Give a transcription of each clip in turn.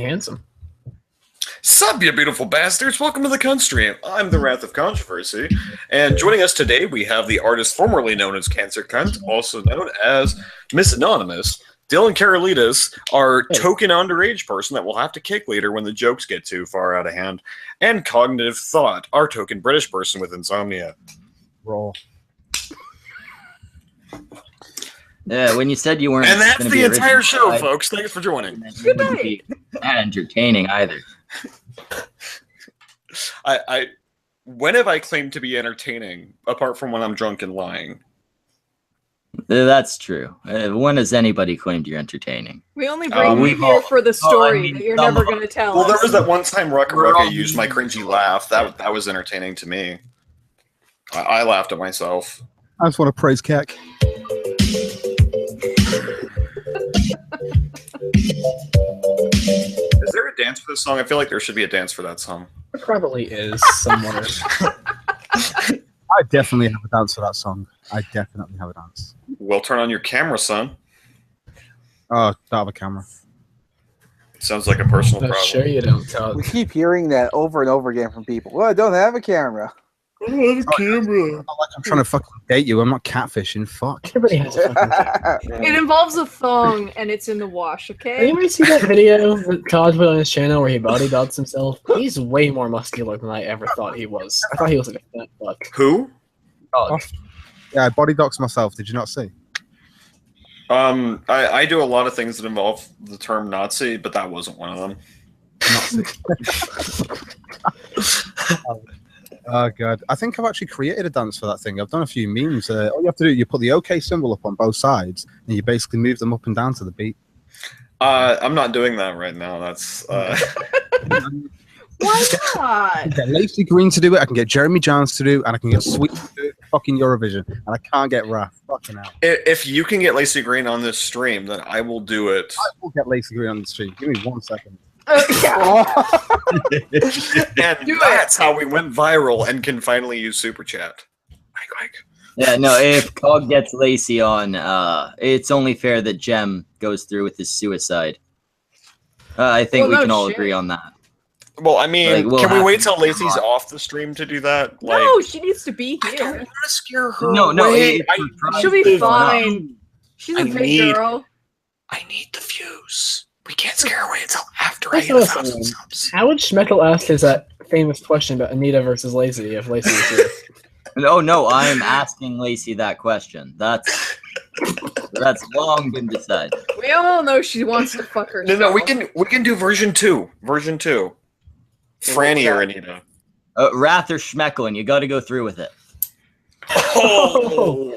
Handsome. Sup, you beautiful bastards! Welcome to the Cunt Stream. I'm the Wrath of Controversy, and joining us today we have the artist formerly known as Cancer Cunt, also known as Miss Anonymous, Dylan Karolitis, our token underage person that we'll have to kick later when the jokes get too far out of hand, and Cognitive Thought, our token British person with insomnia. Roll. Yeah, when you said you weren't, and that's the entire show, folks. Thanks for joining. Good night. Not entertaining either. When have I claimed to be entertaining, apart from when I'm drunk and lying? That's true. When has anybody claimed you're entertaining? We only bring you here for the story that you're never going to tell us. Well, there was that one time Rucka used my cringy laugh. That was entertaining to me. I laughed at myself. I just want to praise Keck. Is there a dance for this song? I feel like there should be a dance for that song. There probably is somewhere. I definitely have a dance for that song. I definitely have a dance. Well, turn on your camera, son. Oh, don't have a camera. Sounds like a personal problem. Sure you don't, Todd. We keep hearing that over and over again from people. Well, I don't have a camera. I don't have a camera. Not like I'm trying to fucking date you. I'm not catfishing. Fuck. Everybody has a fucking camera. It involves a thong and it's in the wash, okay? Anybody see that video that Todd put on his channel where he body dots himself? He's way more muscular than I ever thought he was. I thought he was like a fat fuck. Who? Oh, yeah, I body docs myself. Did you not see? I do a lot of things that involve the term Nazi, but that wasn't one of them. Oh god, I think I've actually created a dance for that thing. I've done a few memes. All you have to do, you put the OK symbol up on both sides, and you basically move them up and down to the beat. I'm not doing that right now. That's Why not? I can get Lacey Green to do it. I can get Jeremy Johns to do it, and I can get Sweet to do it. Fucking Eurovision, and I can't get Raph. Fucking hell. If you can get Lacey Green on this stream, then I will do it. I will get Lacey Green on the stream. Give me 1 second. Yeah. And that's how we went viral and can finally use Super Chat. Yeah, no, if Cog gets Lacey on, it's only fair that Jem goes through with his suicide. I think we can all agree on that. Well, I mean, Like, can we wait till Lacey's off the stream to do that? Like, No, she needs to be I don't here. want to scare her. No, away. She'll be fine. She's a big girl. I need the views. We can't scare her away until after That's I hit awesome. 1,000 subs. Howard Schmeckel asked his that famous question about Anita versus Lacey if Lacey was here. No, I'm asking Lacey that question. That's long been decided. We all know she wants to fuck herself. No, we can do version 2. Version 2. Franny or Anita. Wrath or Schmeckel, and you got to go through with it. Oh.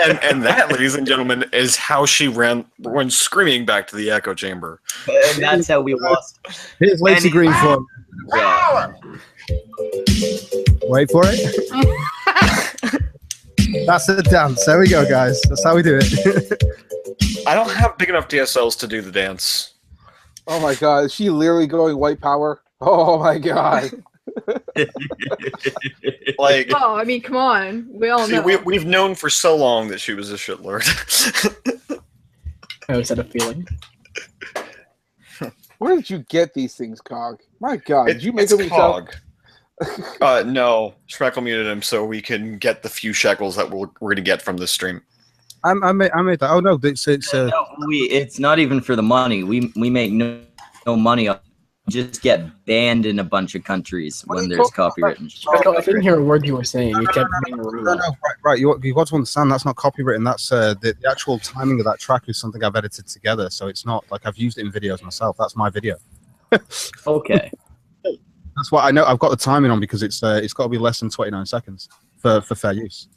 and that, ladies and gentlemen, is how she ran screaming back to the echo chamber. And that's how we lost. Here's Lacey Green for him. Wait for it. That's the dance. There we go, guys. That's how we do it. I don't have big enough DSLs to do the dance. Oh my god, is she literally going white power? Oh my god. Like, Oh, I mean, come on. We all see, know. we've known for so long that she was a shitlord. I always had a feeling. Where did you get these things, Cog? My god, did you make them yourself? Cog. No, Schmeckle muted him so we can get the few shekels that we're going to get from this stream. I made that. Oh no, It's not even for the money. We make no money off. Just get banned in a bunch of countries when there's copyright. Schmeckel, I didn't hear a word you were saying. You kept being rude. No, right. You got to understand that's not copywritten. That's the actual timing of that track is something I've edited together. So it's not like I've used it in videos myself. That's my video. Okay. That's why I know I've got the timing on because it's got to be less than 29 seconds for fair use.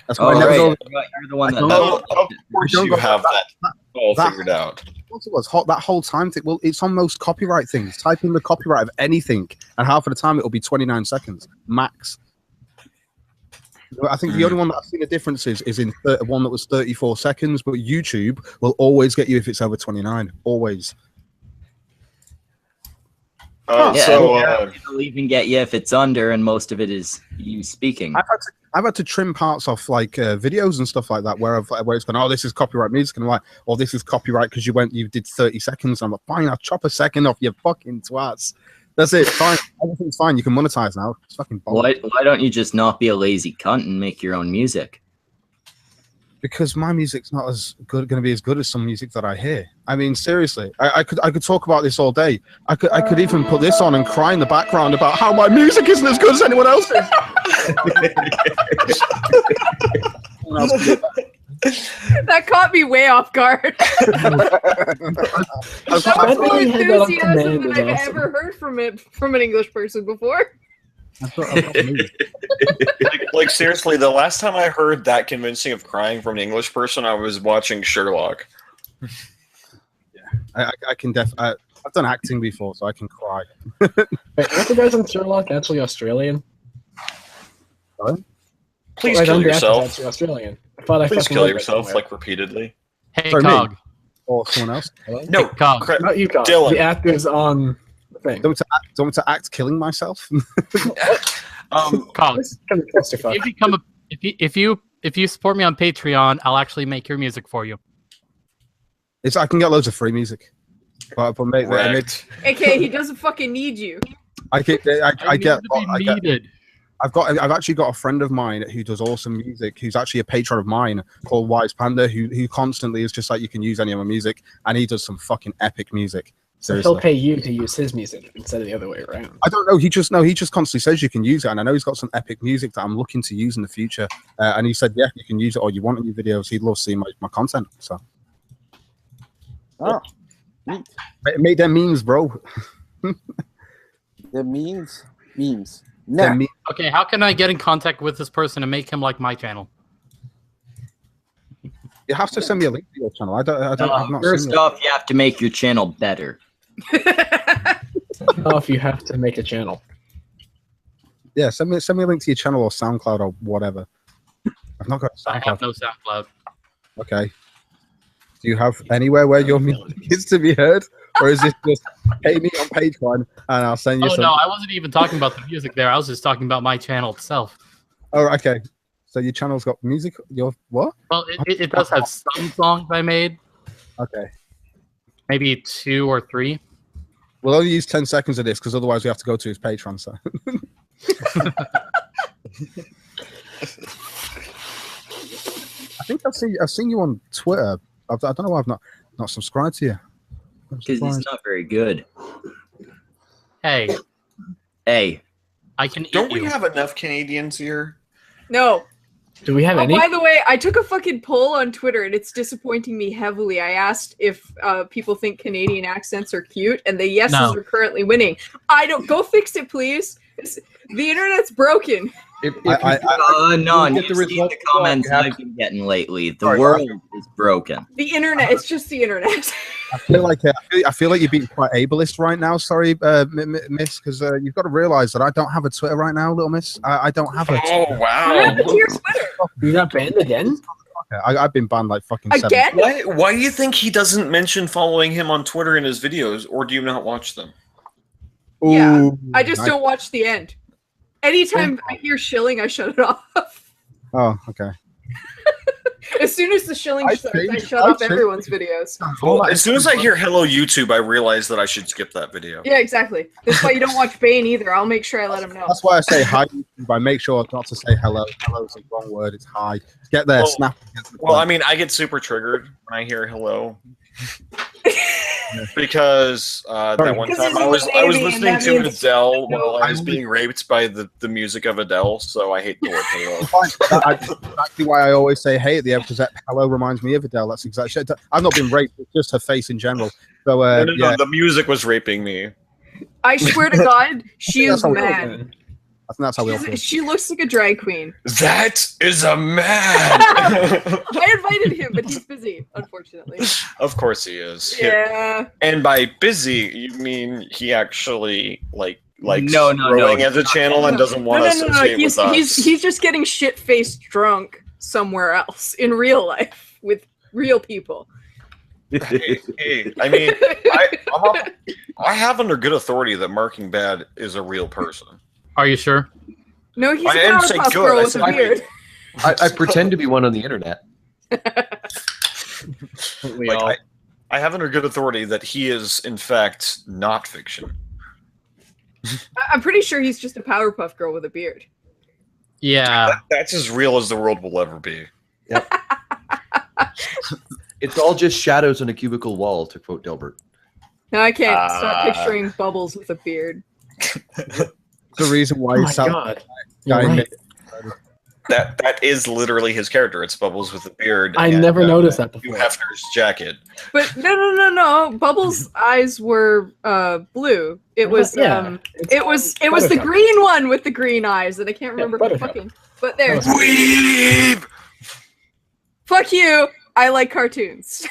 That's why I never go. You're the one that. Of course you have that all figured out. What it was that whole time thing. Well, it's on most copyright things. Type in the copyright of anything, and half of the time it'll be 29 seconds max. I think the only one that I've seen a difference is in one that was 34 seconds, but YouTube will always get you if it's over 29. Always. It'll even get you if it's under, and most of it is you speaking. I've had to trim parts off like videos and stuff like that where it's gone, oh, this is copyright music, and I'm like, oh, this is copyright because you did 30 seconds. I'm like, fine, I'll chop a second off, you fucking twats. That's it. Fine, everything's fine. You can monetize now. It's fucking bollocks. Why don't you just not be a lazy cunt and make your own music? Because my music's not going to be as good as some music that I hear. I mean, seriously, I could talk about this all day. I could even put this on and cry in the background about how my music isn't as good as anyone else's. That caught me way off guard. That was more enthusiasm than I've ever heard from an English person before. like seriously, the last time I heard that convincing of crying from an English person, I was watching Sherlock. Yeah, I can I've done acting before, so I can cry. Wait, aren't the guys on Sherlock actually Australian? What? Please kill yourself. Australian. Please kill yourself, like, repeatedly. Hey, Sorry, Cog. me. Or someone else? No, Hey, Cog. Not you, Cog. Dylan. The actors on the thing. Don't want to act killing myself? Cog. This is kind of clusterfuck. If you support me on Patreon, I'll actually make your music for you. I can get loads of free music. But Correct. Okay, he doesn't fucking need you. I've actually got a friend of mine who does awesome music, who's actually a patron of mine called Wise Panda, who constantly is just like, you can use any of my music, and he does some fucking epic music. So he'll pay you to use his music instead of the other way around. I don't know. He just constantly says you can use it, and I know he's got some epic music that I'm looking to use in the future. And he said, yeah, you can use it, or you want any videos. He'd love seeing my content. So, make them memes, bro. The memes. No. Okay, how can I get in contact with this person and make him like my channel? You have to send me a link to your channel. I've not First seen off, you have to make your channel better. Oh, if you have to make a channel. Yeah, send me a link to your channel or SoundCloud or whatever. I've not got a I SoundCloud. have no SoundCloud. Okay. Do you have anywhere where your music is to be heard? Or is this just pay me on Patreon and I'll send you Oh, some? no, I wasn't even talking about the music there. I was just talking about my channel itself. Oh, okay. So your channel's got music? Your what? Well, it does have some songs I made. Okay. Maybe 2 or 3. We'll only use 10 seconds of this because otherwise we have to go to his Patreon. So. I think I've seen you on Twitter. I don't know why I've not subscribed to you. Because he's not very good. Hey, I can eat Don't we you. have enough Canadians here? No. Do we have Oh, any? by the way, I took a fucking poll on Twitter and it's disappointing me heavily. I asked if people think Canadian accents are cute, and the yeses No. are currently winning. I don't. Go fix it, please. The internet's broken. No, you you've get the seen result the you want, comments you have I've been getting lately. The Sorry, world is broken. The internet. It's just the internet. I feel like you're being quite ableist right now. Sorry, Miss, because you've got to realize that I don't have a Twitter right now, little Miss. I don't have a Twitter. Oh What wow! happened to your Twitter? You got banned again? I've been banned like fucking 7. Again? Why do you think he doesn't mention following him on Twitter in his videos, or do you not watch them? Yeah, Ooh, I just nice. don't watch the end. Anytime I hear shilling, I shut it off. Oh, okay. As soon as the shilling I starts, I changed- shut I off changed- everyone's videos. Well, as soon as I hear "Hello YouTube," I realize that I should skip that video. Yeah, exactly. That's why you don't watch Bane either. I'll make sure I let him know. That's why I say hi. I make sure not to say hello. Hello is the wrong word. It's hi. Get there, Well- snap. Well, I mean, I get super triggered when I hear "hello" because that one Because time I he's was a baby, listening and to that means- Adele while I was being raped by the music of Adele, so I hate the word "hello." That's exactly why I always say hey at the end, because that hello reminds me of Adele. That's exactly. I've not been raped. It's just her face in general. So No, yeah, the music was raping me. I swear to God, she that's is how we all mad. I think that's how we all feel. She looks like a drag queen. That is a man. I invited him, but he's busy, unfortunately. Of course he is. Yeah. And by busy, you mean he actually likes No, growing as a channel and doesn't want to associate with us. He's just getting shit-faced drunk somewhere else in real life with real people. Hey, I mean, I have under good authority that Marking Bad is a real person. Are you sure? No, he's I a didn't say Powerpuff good, Girl I with said a beard. I pretend to be one on the internet. We Like, all. I have under good authority that he is, in fact, not fiction. I'm pretty sure he's just a Powerpuff Girl with a beard. Yeah. That's as real as the world will ever be. It's all just shadows on a cubicle wall, to quote Delbert. No, I can't stop picturing Bubbles with a beard. The reason why Oh he my sounds god. You're guy right. That is literally his character. It's Bubbles with a beard. I and, never noticed that Hugh before. Hefner's jacket. But no. Bubbles' eyes were blue. It was it was the Buttercup. green one with the green eyes, and I can't remember Buttercup. fucking. But there. That was- Weeb! Fuck you. I like cartoons.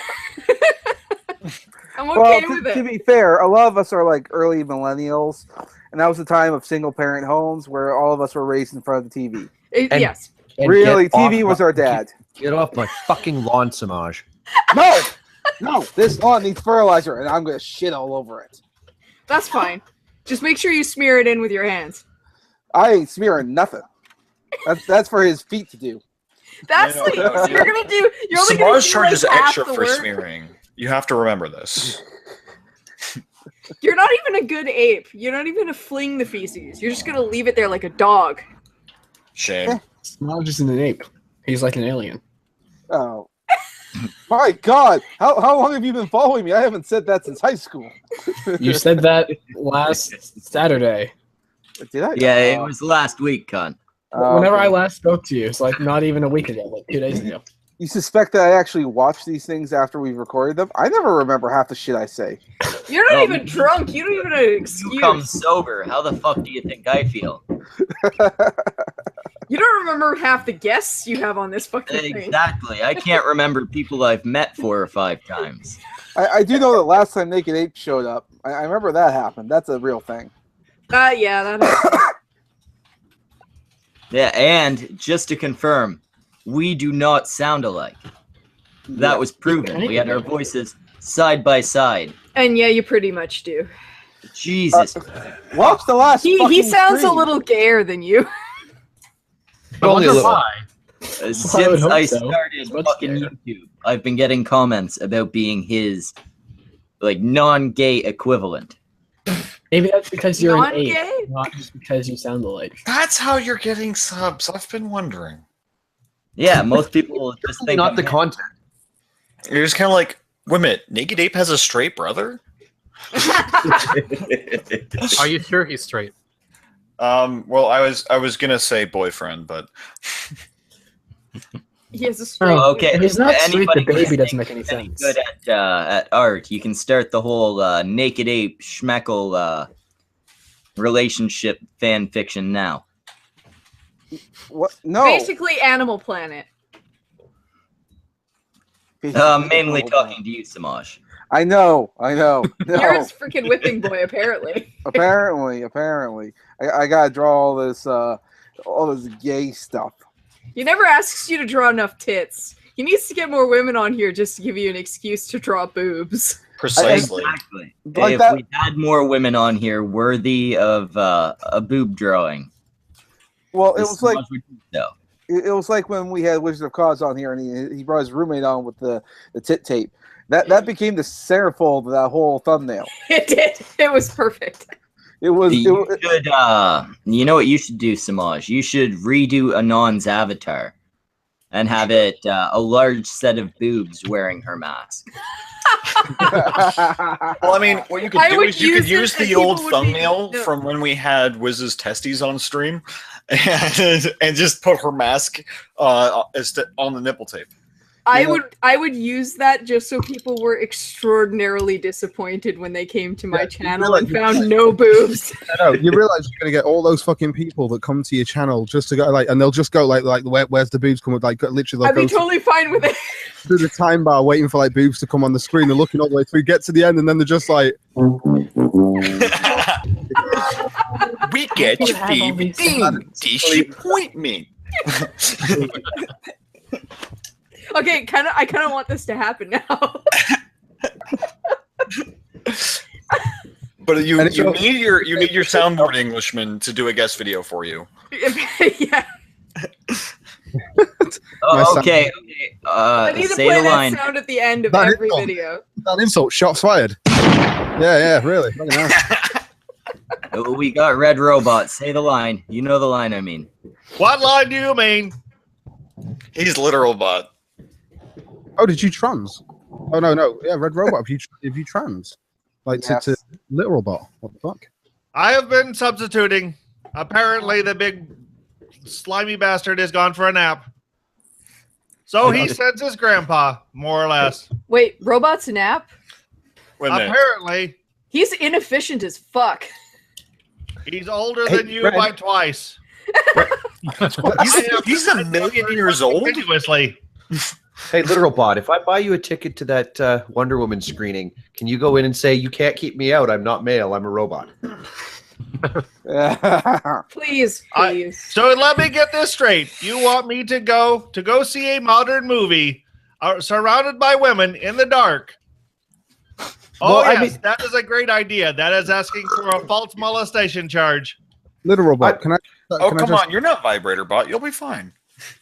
I'm okay Well, with to it. be fair, a lot of us are like early millennials, and that was the time of single-parent homes where all of us were raised in front of the TV. And- Yes. And Really, get off TV was my- our dad. Get off my fucking lawn, Samaj. No, this lawn needs fertilizer, and I'm gonna shit all over it. That's fine. Just make sure you smear it in with your hands. I ain't smearing nothing. That's for his feet to do. That's Yeah, like no, you're gonna do. You're only gonna Samaj do charges like half extra the for work. smearing. You have to remember this. You're not even a good ape. You're not even gonna fling the feces. You're just gonna leave it there like a dog. Shame. Smog isn't an ape. He's like an alien. Oh. My God, how long have you been following me? I haven't said that since high school. You said that last Saturday. Did I? Yeah, it was last week, cunt. Whenever I okay. last spoke to you, it's like not even a week ago, like 2 days ago. You suspect that I actually watch these things after we've recorded them? I never remember half the shit I say. You're not No, even drunk. You don't even have an You come excuse. sober. How the fuck do you think I feel? You don't remember half the guests you have on this fucking thing. Exactly. I can't remember people I've met 4 or 5 times. I do know that last time Naked Ape showed up, I remember that happened. That's a real thing. Yeah, that. Yeah, and just to confirm, we do not sound alike. That was proven. We had our voices side by side. And yeah, you pretty much do. Jesus. Watch the last. He fucking sounds a stream. little gayer than you. Only a Wonder little. why. Since would hope I so. started Much fucking gayer. YouTube, I've been getting comments about being his like non-gay equivalent. Maybe that's because you're an Non-gay? ape, not just because you sound alike. That's how you're getting subs. I've been wondering. Yeah, most people just think Not I'm the gay. content. You're just kind of like, wait a minute, Naked Ape has a straight brother? Are you sure he's straight? Well, I was gonna say boyfriend, but He has a straight. Oh, okay. If he's not straight, the Anybody baby who doesn't make thinks any he's sense. Good at art. You can start the whole Naked Ape Schmeckle relationship fan fiction now. What? No. Basically, Animal Planet. Mainly talking to you, Samaj. I know. No. You're his freaking whipping boy, apparently. apparently, I gotta draw all this gay stuff. He never asks you to draw enough tits. He needs to get more women on here just to give you an excuse to draw boobs. precisely. Exactly. Like if that- we had more women on here worthy of a boob drawing, Well, it was like Samaj would do so. it was like when we had Wizard of Cause on here, and he brought his roommate on with the tit tape. That became the centerfold of that whole thumbnail. It did. It was perfect. It was. You should, you know what you should do, Samaj? You should redo Anon's avatar and have it a large set of boobs wearing her mask. Well, I mean, what you could I do would is you could use use it and the old people would be- thumbnail no. from when we had Wiz's testes on stream, and just put her mask on the nipple tape. I would use that just so people were extraordinarily disappointed when they came to my Yeah, channel and you found no boobs. I know. You realize you're gonna get all those fucking people that come to your channel just to go like, and they'll just go like where's the boobs come? Like literally, I'd they'll be go totally fine with it. through the time bar waiting for like boobs to come on the screen. They're looking all the way through, get to the end, and then they're just like, We get You have all these disappointment. Okay, I kind of want this to happen now. But you And it's- need your soundboard Englishman to do a guest video for you. Yeah. My Okay. I need to Say play the that line. sound at the end of That is every on. video. That insult, shots fired. Yeah, really. Fucking hell. We got Red Robot. Say the line. You know the line I mean. What line do you mean? He's literal bot. Oh, did you trans? Oh no. Yeah, Red Robot. If you trans, like Yes. to literal bot. What the fuck? I have been substituting. Apparently, the big slimy bastard has gone for a nap. So he sends his grandpa, more or less. Wait, robots nap? Wait a minute. Apparently, He's inefficient as fuck. he's older Hey, than you Red. by twice. He's a million years old. Continuously. Hey, literal bot, if I buy you a ticket to that Wonder Woman screening, can you go in and say, you can't keep me out, I'm not male, I'm a robot? Please, I- please. So let me get this straight. You want me to go see a modern movie surrounded by women in the dark? Oh, Well, I yes, mean- that is a great idea. That is asking for a false molestation charge. Literal bot. Can I? Oh, can I come just- on. You're not vibrator bot. You'll be fine.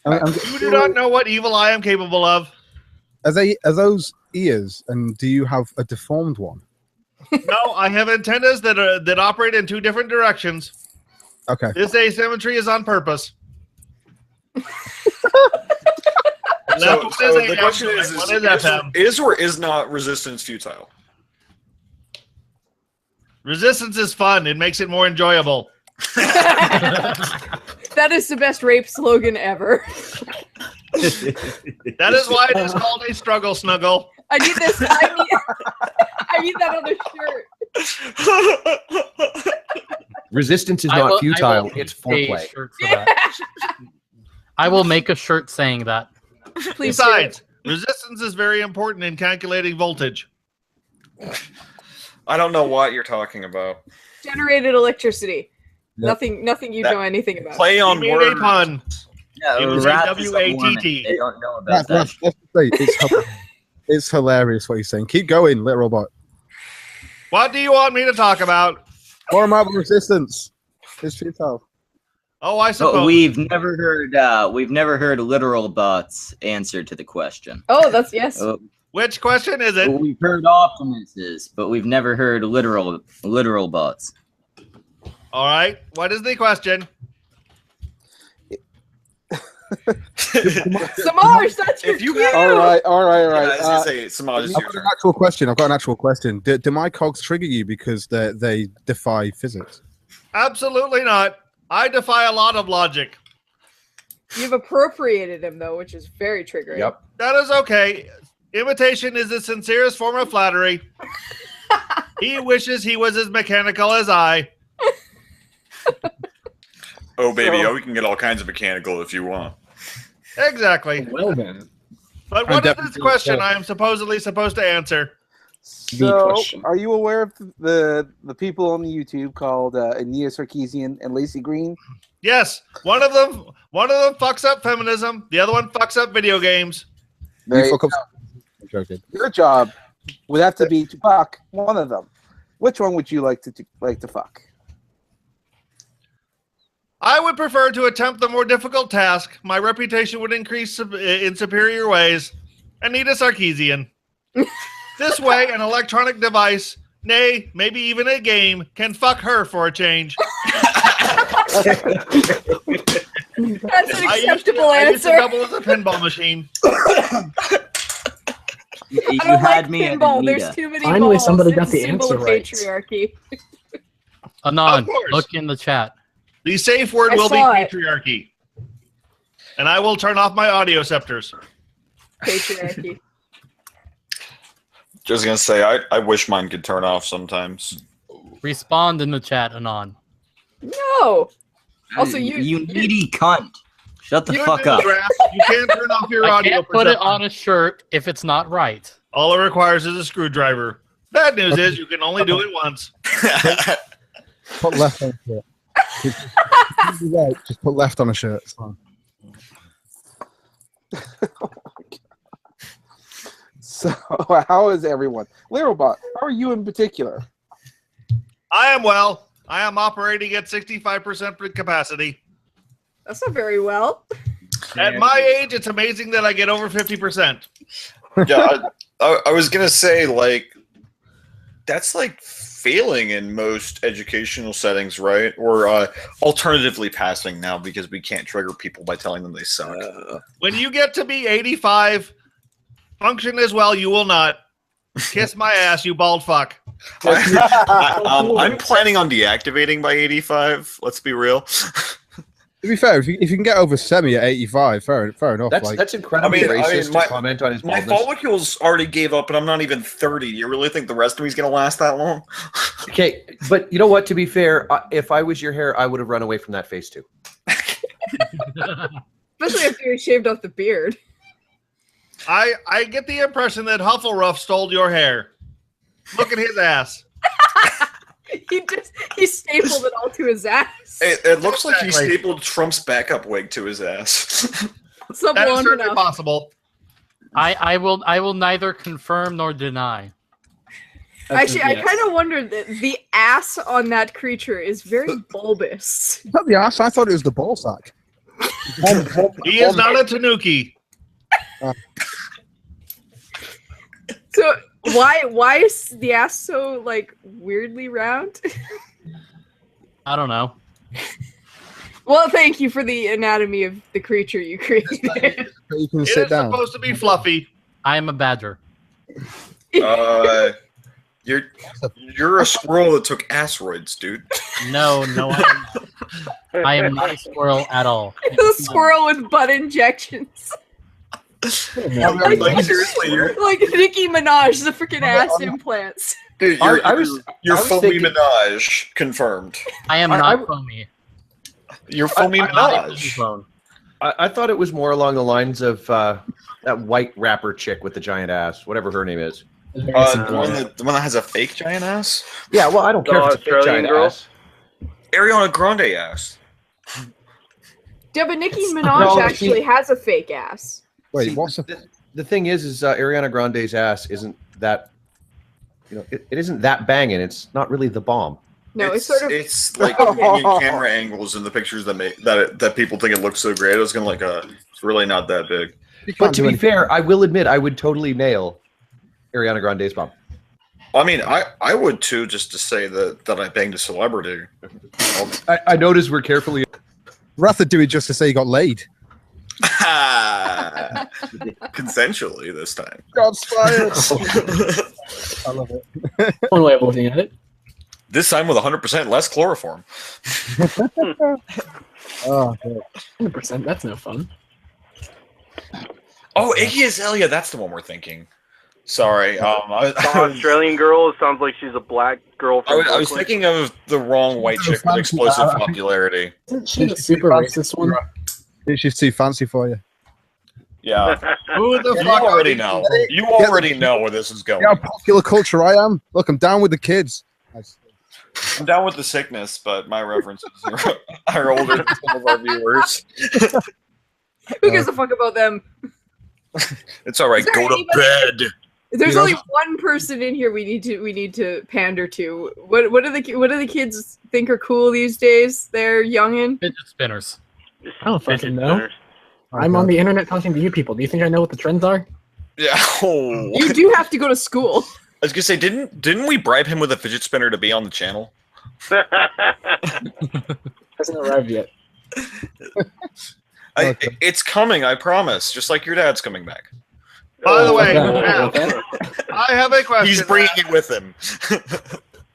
You do not know what evil I am capable of. Are those ears? And do you have a deformed one? No, I have antennas that operate in two different directions. Okay. This asymmetry is on purpose. So What is the AM? question is, What is FM? is or is not resistance futile? Resistance is fun. It makes it more enjoyable. That is the best rape slogan ever. That is why it is called a struggle snuggle. I need this. I need that on a shirt. Resistance is I not will- I futile, will it's make a foreplay. shirt for that. I will make a shirt saying that. Please do Besides, resistance is very important in calculating voltage. I don't know what you're talking about. it. Generated electricity. Yep. Nothing you That- know anything about. Play You on made a words. pun. Yeah, It was a Wrath is a WATT. woman. They don't know about that. Let's just say it's hilarious what he's saying. Keep going, literal bot. What do you want me to talk about? More Marvel Resistance. It's futile. Oh, I But suppose. we've never heard literal bots answer to the question. Oh, that's yes. Which question is it? We've heard Optimus's, but we've never heard literal bots. All right. What is the question? Samaj, that's your If you cue. have- all right. Yeah, I was Uh, gonna say, Samaj, it's I've your got turn. an actual question. I've got an actual question. Do my cogs trigger you because they defy physics? Absolutely not. I defy a lot of logic. You've appropriated him though, which is very triggering. Yep. That is okay. Imitation is the sincerest form of flattery. He wishes he was as mechanical as I. Oh, baby. So- Oh, we can get all kinds of mechanical if you want. Exactly. Well then. But I'm what is this definitely question for- I am supposedly supposed to answer? So, question. are you aware of the people on the YouTube called Aeneas Sarkeesian and Lacey Green? Yes, one of them fucks up feminism. The other one fucks up video games. You They- fuck up. I'm joking. Your job would have to be to fuck one of them. Which one would you like to fuck? I would prefer to attempt the more difficult task. My reputation would increase in superior ways. Anita Sarkeesian. This way, an electronic device, nay, maybe even a game, can fuck her for a change. That's an acceptable I used to answer. double as a pinball machine. You I don't had like me at pinball. Anita. There's too many Finally, balls. somebody It's got a the symbol answer of right. patriarchy. Anon, Of course. look in the chat. The safe word I will be saw it. patriarchy. And I will turn off my audio scepters. Patriarchy. Just gonna say, I wish mine could turn off sometimes. Respond in the chat, Anon. No. Also, You you needy cunt. Shut the You fuck up. Draft, you can't turn off your I audio. can't put it perception. on a shirt if it's not right. All it requires is a screwdriver. Bad news is you can only do it once. Put left on a shirt. Just put left on a shirt. It's fine. So, how is everyone? Lirobot, how are you in particular? I am well. I am operating at 65% capacity. That's not very well. At my age, it's amazing that I get over 50%. Yeah, I was gonna say, like, that's like failing in most educational settings, right? Or alternatively passing now because we can't trigger people by telling them they suck. When you get to be 85, function as well, you will not. Kiss my ass, you bald fuck. I'm planning on deactivating by 85. Let's be real. To be fair, if you can get over semi at 85, fair enough. That's incredibly racist to comment on his my baldness. follicles already gave up, and I'm not even 30. You really think the rest of me's gonna last that long? Okay, but you know what? To be fair, if I was your hair, I would have run away from that face too. Especially after you shaved off the beard. I get the impression that Hufflepuff stole your hair. Look at his ass. He stapled it all to his ass. It looks like he stapled Trump's backup wig to his ass. That is certainly possible. I will neither confirm nor deny. Actually, I kind of wondered that the ass on that creature is very bulbous. Not the ass. I thought it was the ball sack. He is not a tanuki. So why is the ass so like weirdly round? I don't know. Well, thank you for the anatomy of the creature you created. You can It sit is down. supposed to be fluffy. I am a badger. You're a squirrel that took asteroids, dude. No, I am not a squirrel at all. A squirrel with butt injections. Like, seriously, Like Nicki Minaj, the freaking ass implants. dude, you're foamy Minaj confirmed. I am not foamy. You're foamy I'm not a Minaj. clone. I thought it was more along the lines of that white rapper chick with the giant ass, whatever her name is. The one that has a fake giant ass? Yeah, well, I don't care if it's a fake Australian giant girl? ass. Ariana Grande ass. Yeah, but Nicki Minaj actually has a fake ass. Wait, what's the thing is Ariana Grande's ass isn't that, it isn't that banging. It's not really the bomb. No, it's sort of. It's like camera angles in the pictures that make that people think it looks so great. I was gonna it's really not that big. But to be fair, I will admit I would totally nail Ariana Grande's bomb. I mean, I would too, just to say that I banged a celebrity. I noticed we're carefully. Rather do it just to say he got laid. Consensually this time. God's fired. I love it. One way of looking at it. This time with 100% less chloroform. Oh, God. 100%. That's no fun. Oh, Iggy Azalea, that's the one we're thinking. Sorry. The Australian girl, it sounds like she's a black girl from I was Brooklyn. tking of the wrong white chick with explosive popularity. Isn't she the super racist one? It's just too fancy for you. Yeah. Who the You fuck already know. You already know where this is going. Yeah, popular culture I am. Look, I'm down with the kids. I'm down with the sickness, but my references are older than some of our viewers. Who gives a fuck about them? It's all right. Is there Go to anybody- bed. There's only one person in here we need to pander to. What do the kids think are cool these days? They're youngin'. Fidget spinners. I don't fucking know. I'm on the internet talking to you people. Do you think I know what the trends are? Yeah. Oh. You do have to go to school. I was gonna say, didn't we bribe him with a fidget spinner to be on the channel? Hasn't arrived yet. It's coming, I promise. Just like your dad's coming back. By the way, Okay. Raph, I have a question. He's bringing it with him.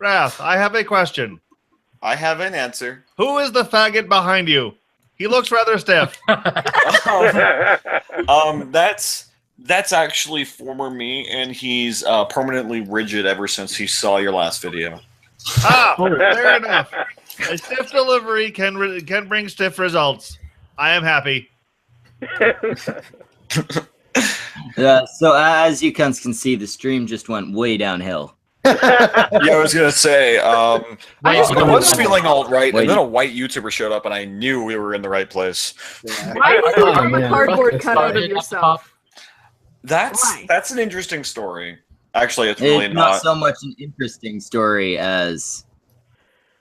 Raph, I have a question. I have an answer. Who is the faggot behind you? He looks rather stiff. That's actually former me, and he's permanently rigid ever since he saw your last video. Fair enough. A stiff delivery can bring stiff results. I am happy. So as you cunts can see, the stream just went way downhill. Yeah, I was gonna say, I was feeling all right, and then a white YouTuber showed up, and I knew we were in the right place. Why did you have a cardboard cutout of yourself? That's an interesting story. Actually, it's It's really not so much an interesting story as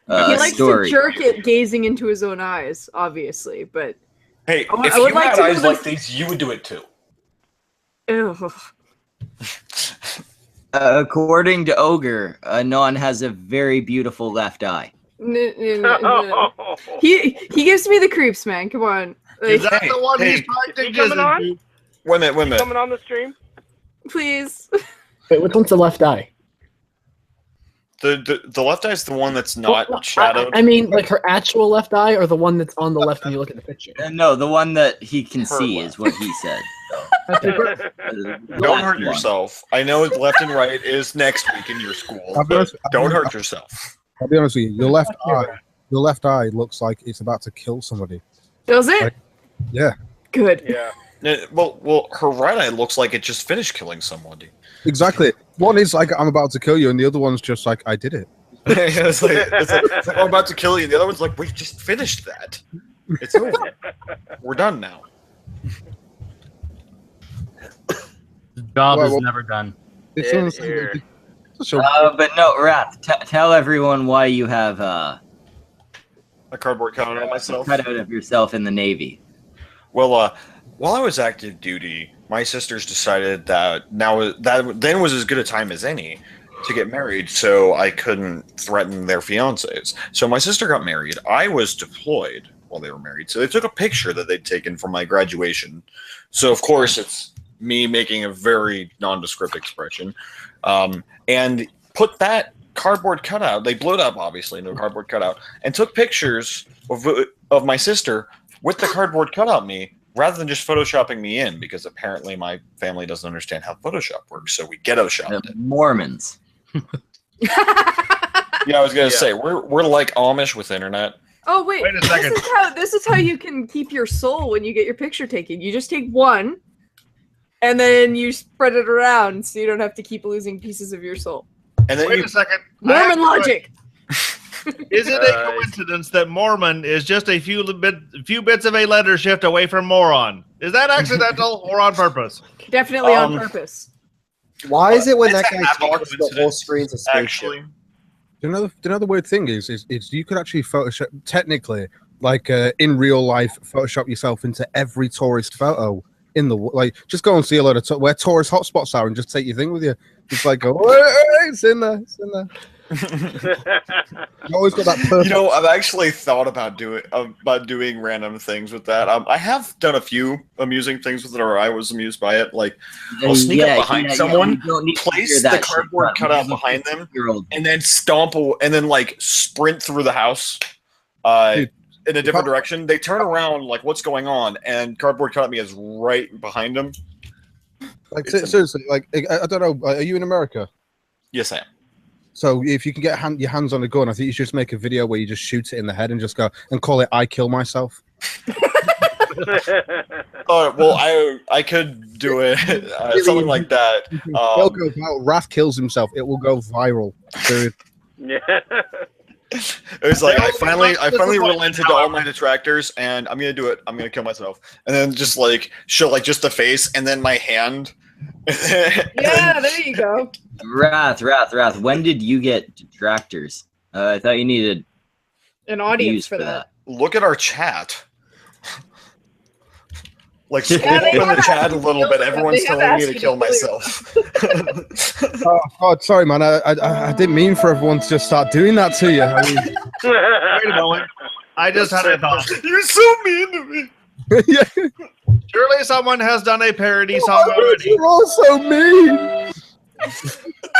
He likes story. to jerk at gazing into his own eyes, obviously, but Hey, I if would you like had to know eyes the- like these, you would do it too. ew. According to Ogre, Anon has a very beautiful left eye. No. He gives me the creeps, man. Come on. Is Like, that the one hey, he's trying to is he coming jizz on? into? Wait a minute, wait a minute. Coming on the stream? please. Wait, which one's the left eye? The left eye is the one that's not Well, shadowed. I mean, like her actual left eye, or the one that's on the left when you look at the picture. No, the one that he can Her see left. is what he said. Don't hurt yourself. I know left and right is next week in your school, I'll be but honest- don't hurt yourself. I'll be honest with you. Your left eye looks like it's about to kill somebody. Does it? Like- Yeah, Good. Yeah. Well, her right eye looks like it just finished killing somebody. exactly. One is like I'm about to kill you, and the other one's just like I did it. it's like, I'm about to kill you. The other one's like, we just finished that. It's over. We're done now. The job Well, is well- never done. It's Dead honestly- air. it's such a- But no, Wrath, tell everyone why you have A cardboard cutout of myself. cut out of yourself in the Navy. Well, while I was active duty, my sisters decided that then was as good a time as any to get married, so I couldn't threaten their fiancés. So my sister got married. I was deployed while they were married, so they took a picture that they'd taken from my graduation. So of course it's me making a very nondescript expression, and put that cardboard cutout. They blew it up, obviously, into a cardboard cutout, and took pictures of my sister with the cardboard cutout me, rather than just photoshopping me in, because apparently my family doesn't understand how Photoshop works, so we ghetto shopped it. Mormons. Yeah, I was gonna say we're like Amish with internet. Oh wait, Wait a second. This is how you can keep your soul when you get your picture taken. You just take one, and then you spread it around, so you don't have to keep losing pieces of your soul. And then Wait you a second. I have Mormon to- logic. Is it a coincidence that Mormon is just a few bits of a letter shift away from moron? Is that accidental or on purpose? Definitely on purpose. Why is it when It's that a guy half talks, the whole coincidence, screen's a spaceship? actually. Do you know the weird thing is you could actually Photoshop technically, like in real life, Photoshop yourself into every tourist photo in the like. Just go and see a load of where tourist hotspots are, and just take your thing with you. Just like go, "Hey, it's in there, it's in there. You always got that perfect. You know, I've actually thought about doing random things with that. I have done a few amusing things with it, or I was amused by it. Like, I'll sneak up behind someone, you don't need to hear place the that cardboard shit, cutout but behind them, year-old. and then and then like sprint through the house Dude, in a different direction. They turn around, like, what's going on? And cardboard cutout me is right behind them. Like seriously, like I don't know. Are you in America? Yes, I am. So if you can get your hands on a gun, I think you should just make a video where you just shoot it in the head and just go and call it "I kill myself." Well, I could do it, something like that. It'll go viral. Wrath kills himself. It will go viral. Period. Yeah. It was like I finally relented to all my detractors, and I'm gonna do it. I'm gonna kill myself, and then just like show like just the face, and then my hand. Yeah, there you go. Wrath. When did you get detractors? I thought you needed An audience views for that. Look at our chat. Like Yeah, scroll they in the have chat a asked little you to bit. kill- Everyone's they have telling me asked to you kill to kill myself. Oh God, sorry, man. I didn't mean for everyone to just start doing that to you. I mean, Wait a moment. I just had a thought. You're so mean to me. yeah, Surely someone has done a parody song already. you're all so mean. It's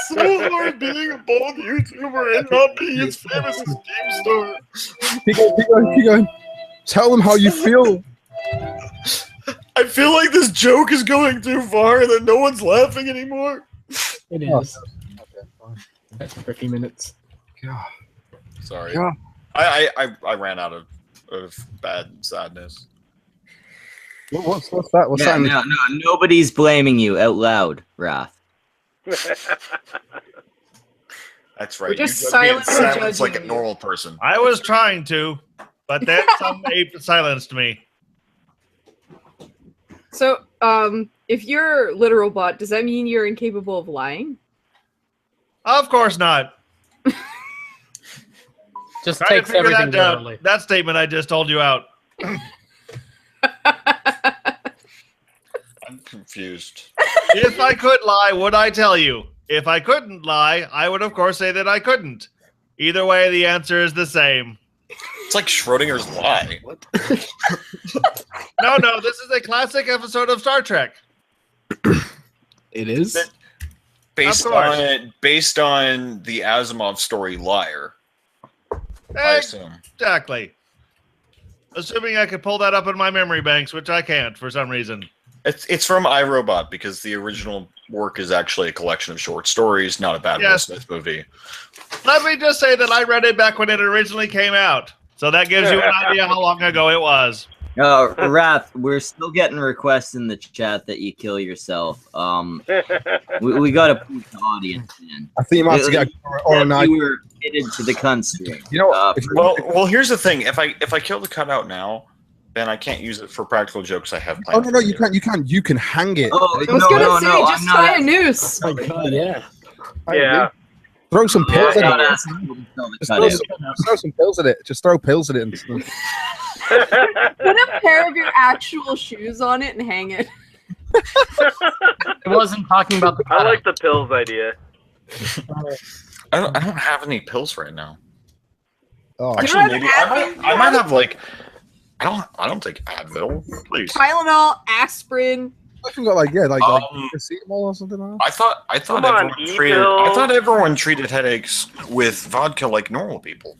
so hard being a bald YouTuber and not being as famous as GameStar. Keep going. Tell them how you feel. I feel like this joke is going too far and that no one's laughing anymore. It is. That's for a few minutes. God. Sorry. Yeah. I ran out of bad sadness. What's that? What's Yeah, that? no, nobody's blaming you out loud, Wrath. That's right. We're just you being silently silenced like a judging you. normal person. I was trying to, but then some ape silenced me. So, if you're literal bot, does that mean you're incapable of lying? Of course not. Just Try to takes figure everything that literally. that statement I just told you out. I'm confused. If I could lie, would I tell you? If I couldn't lie, I would of course say that I couldn't. Either way, the answer is the same. It's like Schrodinger's lie. What? No, this is a classic episode of Star Trek. It is. Based Of course. on the Asimov story Liar, I assume. Exactly. Assuming I could pull that up in my memory banks, which I can't for some reason. It's from iRobot because the original work is actually a collection of short stories, not a bad Will Yes. Smith movie. Let me just say that I read it back when it originally came out. So that gives you an idea how long ago it was. Wrath, we're still getting requests in the chat that you kill yourself. We got to put the audience in. I think you might have to get or a knife. You were fitted to the country. You know what? Well, here's the thing: if I kill the cutout now, then I can't use it for practical jokes I have Oh planned. no, you can hang it. Oh, I was gonna say, just try a noose. Oh my god, yeah. Yeah. Throw some pills I'm at not it. asking people to tell the Just cutout. throw some pills at it. Just throw pills at it. And Put a pair of your actual shoes on it and hang it. It wasn't talking about the I like the pills idea. I don't have any pills right now. oh, Actually, have maybe Advil? I might have like. I don't take Advil. Please. Tylenol, aspirin. I think got like Um, paracetamol or something like I thought Come on, E-pills. I thought everyone treated headaches with vodka like normal people.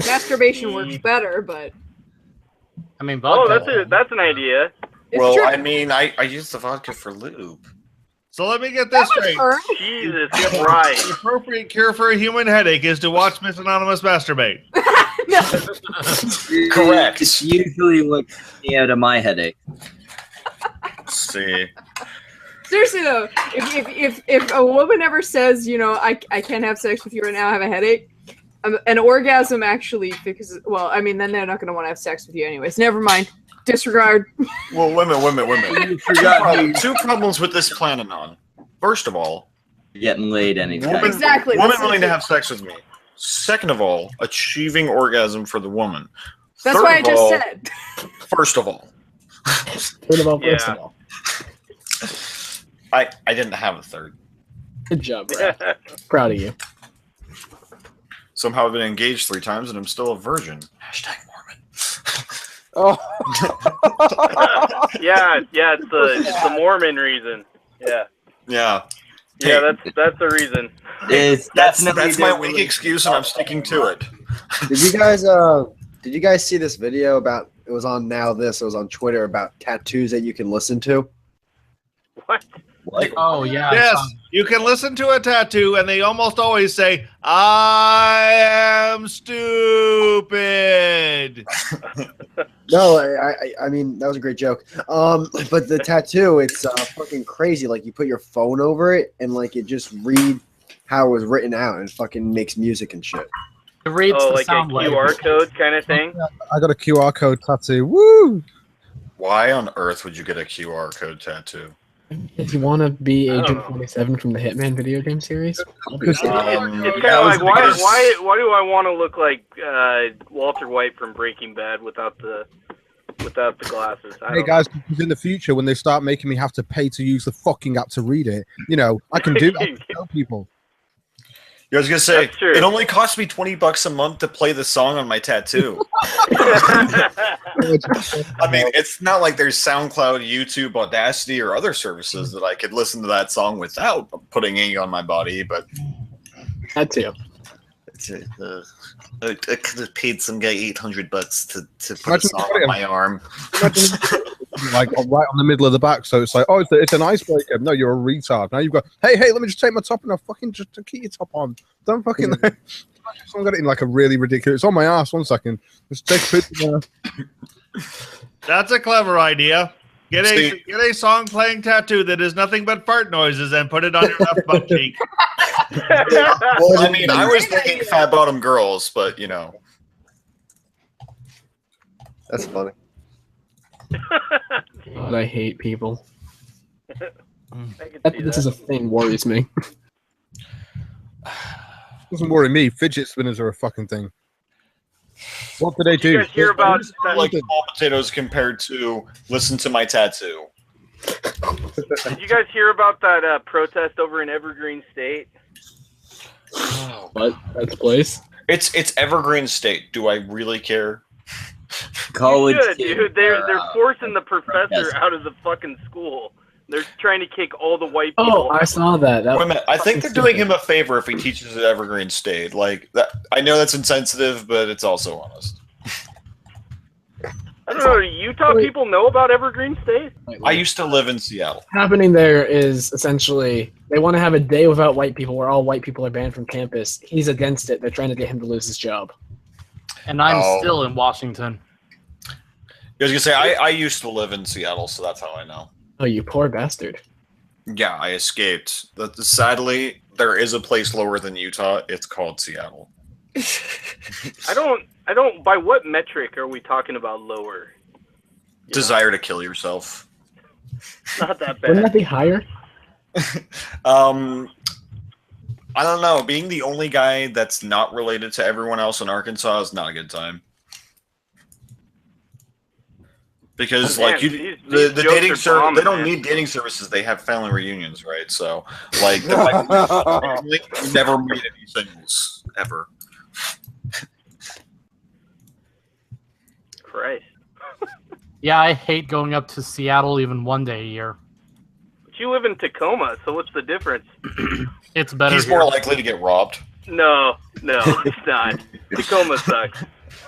Masturbation works better, but I mean, Oh, vodka. that's an idea. it's well, true. I mean, I use the vodka for lube. So let me get this That was straight. fun. Jesus Christ. The appropriate cure for a human headache is to watch Miss Anonymous masturbate. No. Correct. It's usually what gets me out of my headache. See, Seriously though, if a woman ever says, you know, I can't have sex with you right now, I have a headache, an orgasm actually fixes. Well, I mean, then they're not going to want to have sex with you anyways. Never mind. Disregard. well, women. Two problems with this plan, Anon. First of all, Getting laid anytime. Exactly. woman That's willing the- to have sex with me. Second of all, achieving orgasm for the woman. That's Third what I of just all- said. First of all, First of all, first Yeah. of all. I didn't have a third. Good job, bro. Proud of you. Somehow I've been engaged 3 times and I'm still a virgin. Hashtag Mormon. Oh. Yeah, it's the Mormon reason. Yeah. Yeah. Yeah, that's the reason. It's That's definitely my the- weak excuse and I'm sticking to it. Did you guys see this video about it was on it was on Twitter about tattoos that you can listen to? What? What? Oh yeah. Yes, you can listen to a tattoo, and they almost always say, "I am stupid." No, I mean that was a great joke. But the tattoo, it's fucking crazy. Like you put your phone over it, and like it just read how it was written out, and it fucking makes music and shit. It reads Oh, the like a sound wave. QR code kind of thing? I got a QR code tattoo. Woo! Why on earth would you get a QR code tattoo? If you want to be I don't Agent know. 27 from the Hitman video game series, It's kind of like, why do I want to look like Walter White from Breaking Bad without the glasses? I Hey don't guys, because in the future when they start making me have to pay to use the fucking app to read it, you know, I can do that. I can tell people. I was gonna say That's true. it only cost me $20 a month to play the song on my tattoo. I mean, it's not like there's SoundCloud, YouTube, Audacity, or other services that I could listen to that song without putting ink on my body. But that too. I could have paid some guy $800 to put a Imagine song putting on my arm. Like right on the middle of the back, so it's like, oh, it's an icebreaker. No, you're a retard. Now you've got, hey, let me just take my top and fucking just keep your top on. Don't fucking. Someone got it in like a really ridiculous. It's on my ass. 1 second. Just take a picture. That's a clever idea. Get See- a song playing tattoo that is nothing but fart noises and put it on your left butt cheek. I mean, I was thinking Fat Bottom Girls, but you know. That's funny. God, I hate people. I can That see this that. is a thing worries me. Doesn't worry me. Fidget spinners are a fucking thing. What do they Did you do? guys hear about that? Like small potatoes compared to listen to my tattoo. Did you guys hear about that protest over in Evergreen State? What? That's the place? It's Evergreen State. Do I really care? College You should, kids dude. They're are, forcing the professor protesting. out of the fucking school. They're trying to kick all the white people. Oh, I saw that. Wait a minute. I think they're doing him a favor if he teaches at Evergreen State. Like that. I know that's insensitive, but it's also honest. I don't know. Do Utah people know about Evergreen State? I used to live in Seattle. Happening there is essentially they want to have a day without white people where all white people are banned from campus. He's against it. They're trying to get him to lose his job. And I'm Oh. still in Washington. I was gonna say I used to live in Seattle, so that's how I know. Oh, you poor bastard. Yeah, I escaped. Sadly, there is a place lower than Utah. It's called Seattle. I don't. By what metric are we talking about lower? Desire to kill yourself. It's not that Wouldn't that bad. be higher? I don't know. Being the only guy that's not related to everyone else in Arkansas is not a good time. Because Man, like you, these the jokes dating are service, bombing, they don't man. need dating services. They have family reunions, right? So like, the we never meet any singles ever. Christ. Yeah, I hate going up to Seattle even one day a year. But you live in Tacoma, so what's the difference? It's better He's here. more likely to get robbed. No, it's not. Tacoma sucks.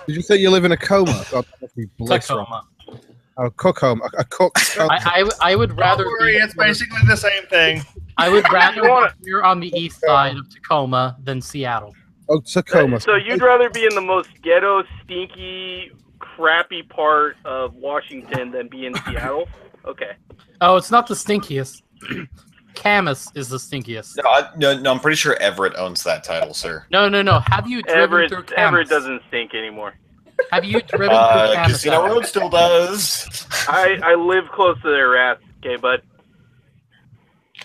Did you say you live in a coma? God, that must be bliss. Tacoma. A cook home. A cook. I would rather Don't worry, be it's basically the same thing. I would rather You wanna- be here on the east side of Tacoma than Seattle. Oh, Tacoma. So you'd rather be in the most ghetto, stinky, crappy part of Washington than be in Seattle? Okay. Oh, it's not the stinkiest. Camas is the stinkiest. No, I'm pretty sure Everett owns that title, sir. No. Have you driven through Camas? Everett doesn't stink anymore. Have you driven through Camas? Casino Road still does. I live close to their Wrath, okay, bud.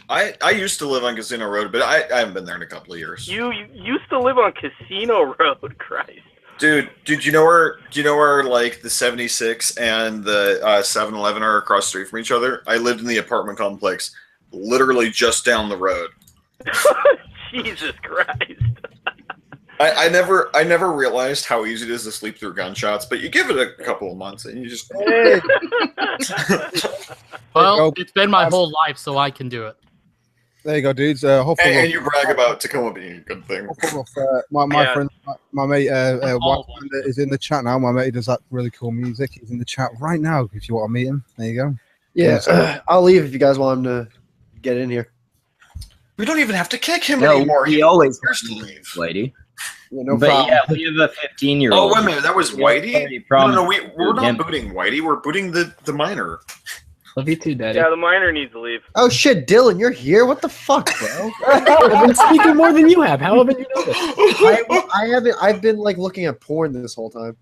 I used to live on Casino Road, but I haven't been there in a couple of years. You used to live on Casino Road, Christ. Dude, you know where like the 76 and the 7-Eleven are across the street from each other? I lived in the apartment complex, literally just down the road. Jesus Christ. I never realized how easy it is to sleep through gunshots, but you give it a couple of months and you just. Well, it's been my whole life, so I can do it. There you go, dudes. Hopefully, and you brag about Tacoma being a good thing. my friend, my mate, All Watt is in the chat now. My mate does that really cool music. He's in the chat right now. If you want to meet him, there you go. Yeah, I'll leave if you guys want him to get in here. We don't even have to kick him No, anymore. he He always first has to to leave. leave, lady. Yeah, no But problem. yeah, we have a 15-year-old. Oh, wait a minute. That was Whitey? No, we're not him. booting Whitey. We're booting the minor. Love you too, Daddy. Yeah, the minor needs to leave. Oh shit, Dylan, you're here. What the fuck, bro? I've been speaking more than you have. How haven't you noticed? I haven't. I've been like looking at porn this whole time.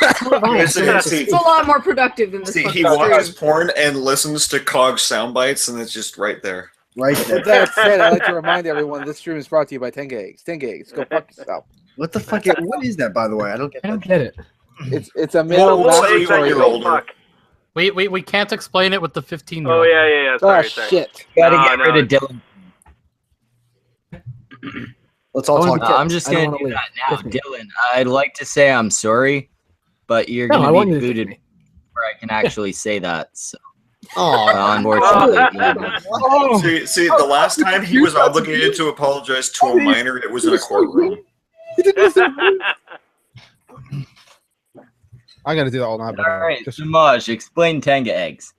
It's a lot more productive than this. See, he fucking watches stream. porn and listens to Cog sound bites, and it's just right there. Right there. With that said, I'd like to remind everyone this stream is brought to you by Tenga Eggs. Tenga Eggs, go fuck yourself. What the fuck? What is that, by the way? I don't get. I don't get it. It's a middle Well, masturbatory say you're egg. older. We can't explain it with the 15-year-old. Oh, yeah. Oh Sorry. shit! Gotta No, get no. rid of Dylan. Let's all I talk. wanna I'm just I don't gonna wanna do leave. that now, With me. Dylan. I'd like to say I'm sorry, but you're No, I gonna want be you to booted me. before I can actually say that. So, Oh, unfortunately, See, the last time he was obligated to apologize to a minor, it was in a courtroom. I'm gonna do that all night. by the all way. right, Just- Samaj, explain Tenga eggs.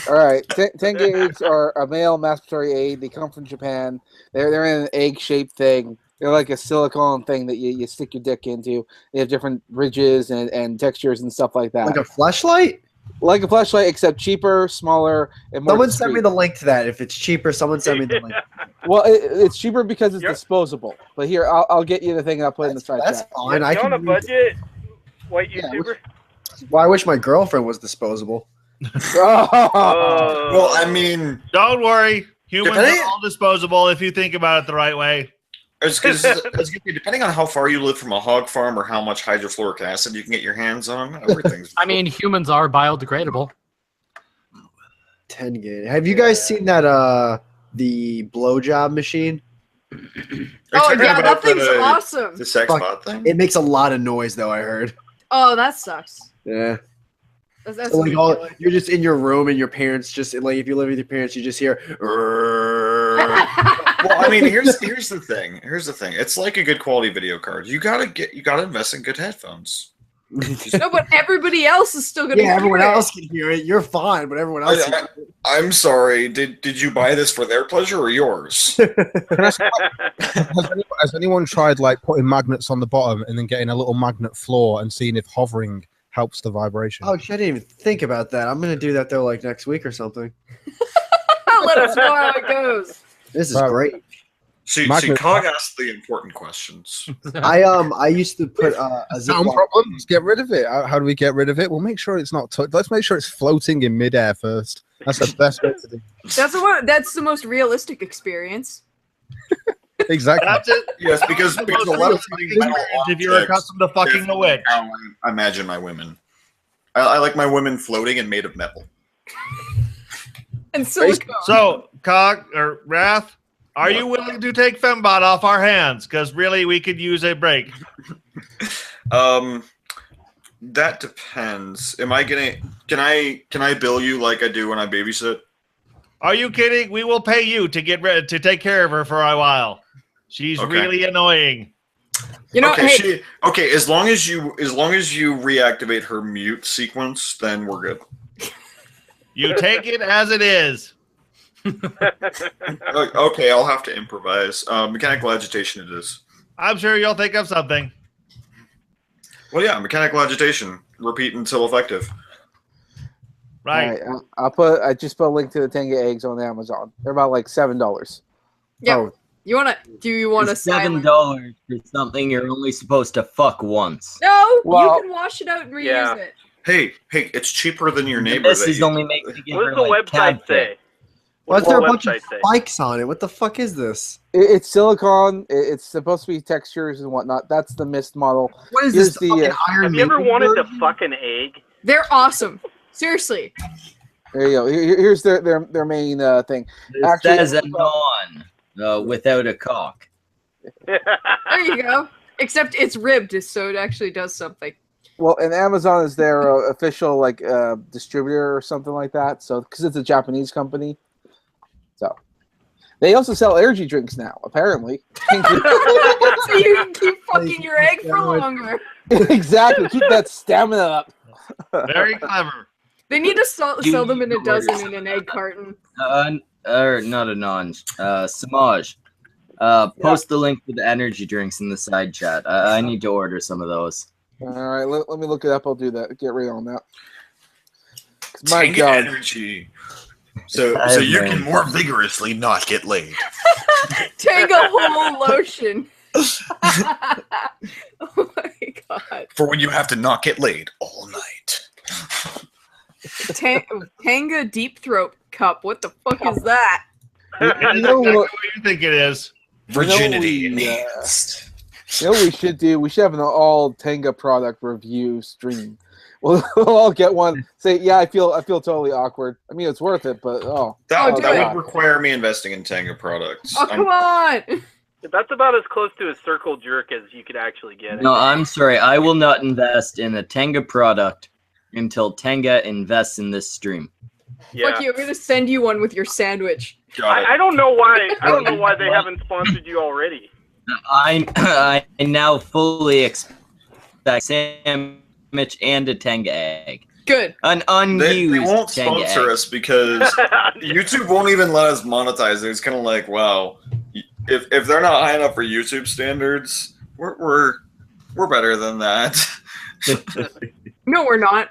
All right, Tenga eggs are a male masturbatory egg. They come from Japan. They're in an egg-shaped thing. They're like a silicone thing that you stick your dick into. They have different ridges and textures and stuff like that. like a flashlight. Like a flashlight, except cheaper, smaller, and more. Someone send me discreet. the link to that. If it's cheaper, someone send me the link. Well, it's cheaper because it's Yep. disposable. But here, I'll get you the thing. And I'll put it in the side That's chat. fine. I You on a can. budget, white Yeah, YouTuber? Well, I wish my girlfriend was disposable. Well, I mean, Don't worry. Humans Depending- are all disposable if you think about it the right way. Depending on how far you live from a hog farm or how much hydrofluoric acid you can get your hands on, everything's. I mean, humans are biodegradable. 10 gig. Have you guys seen that the blowjob machine? Oh yeah, that thing's awesome. The sex bot thing? It makes a lot of noise though, I heard. Oh, that sucks. Yeah. That's So, like you're just in your room and your parents just like if you live with your parents, you just hear Well, I mean, here's the thing. Here's the thing. It's like a good quality video card. You gotta invest in good headphones. No, but everybody else is still gonna hear everyone it. else can hear it. You're fine, but everyone else I'm sorry. Did you buy this for their pleasure or yours? Has anyone tried like putting magnets on the bottom and then getting a little magnet floor and seeing if hovering helps the vibration? Oh, shit, I didn't even think about that. I'm gonna do that though, like next week or something. Let us know how it goes. This is great. See, Magnet- Cog asked the important questions. I used to put a Sound Ziploc. problems. Get rid of it. How do we get rid of it? We'll make sure it's not. Let's make sure it's floating in midair first. That's the best way to do. That's the most realistic experience. Exactly. That's it. Yes, because a lot of if you're accustomed to fucking the witch. I imagine my women. I like my women floating and made of metal. And silicone. So, Cog or Wrath, are you willing to take Fembot off our hands? Because really, we could use a break. That depends. Am I getting? Can I bill you like I do when I babysit? Are you kidding? We will pay you to get ready to take care of her for a while. She's really annoying. You know, okay. As long as you reactivate her mute sequence, then we're good. You take it as it is. Okay, I'll have to improvise. Mechanical agitation it is. I'm sure you'll think of something. Well, yeah, mechanical agitation. Repeat until effective. Right. I just put a link to the Tenga eggs on Amazon. They're about like $7. Yeah. Oh. Do you want to $7 for something you're only supposed to fuck once? No, Well, you can wash it out and reuse it. Hey, it's cheaper than your neighbor. This is only making to give What her does the like website cab say? What's there a bunch of website say? spikes on it? What the fuck is this? It's silicone. It's supposed to be textures and whatnot. That's the mist model. What is Here's this? The fucking Iron Have you ever Maiden wanted to version? fuck an egg? They're awesome. Seriously. There you go. Here's their main thing. It says a non without a cock. There you go. Except it's ribbed, so it actually does something. Well, and Amazon is their official like distributor or something like that. So because it's a Japanese company, so they also sell energy drinks now. Apparently, So you can keep fucking your egg for longer. exactly. Keep that stamina up. Very clever. They need to sell them in a dozen in an egg carton. Or not a non. Samaj. Post the link to the energy drinks in the side chat. I need to order some of those. All right, let me look it up. I'll do that. Get right on that. 'Cause my Tenga God. energy. So you can more vigorously not get laid. Take a whole lotion. Oh my god. For when you have to not get laid all night. Tenga Deep Throat Cup. What the fuck is that? You know what you think it is? Virginity enhanced. You know what we should do? We should have an all Tenga product review stream. We'll all get one. Say, yeah, I feel totally awkward. I mean, it's worth it, but That God. would require me investing in Tenga products. Oh, come on! That's about as close to a circle jerk as you could actually get. No, I'm sorry. I will not invest in a Tenga product until Tenga invests in this stream. Yeah. Fuck you! I'm gonna send you one with your sandwich. I don't know why. I don't know why they haven't sponsored you already. I now fully expect a sandwich and a Tenga egg. Good. An unused They won't Tenga sponsor egg. us because YouTube won't even let us monetize it. It's kind of like, wow, if they're not high enough for YouTube standards, we're better than that. No, we're not.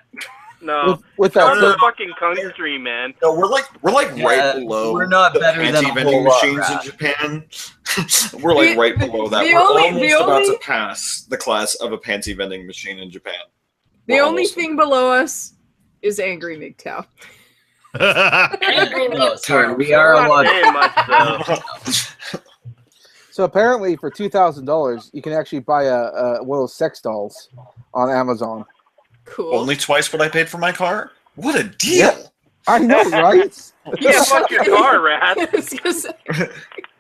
No, with that that fucking country, man. No, we're like right below. We're not the better than panty a vending whole lot, machines in Raph. Japan. We're like right below that. the We're only- almost the about only- to pass the class of a panty vending machine in Japan. The We're only almost thing below us is Angry MGTOW. No, sorry, we are a lot. Very much so. So apparently, for $2,000, you can actually buy one of those sex dolls on Amazon. Cool. Only twice what I paid for my car? What a deal! I know, right? Yeah, fuck your car, rat.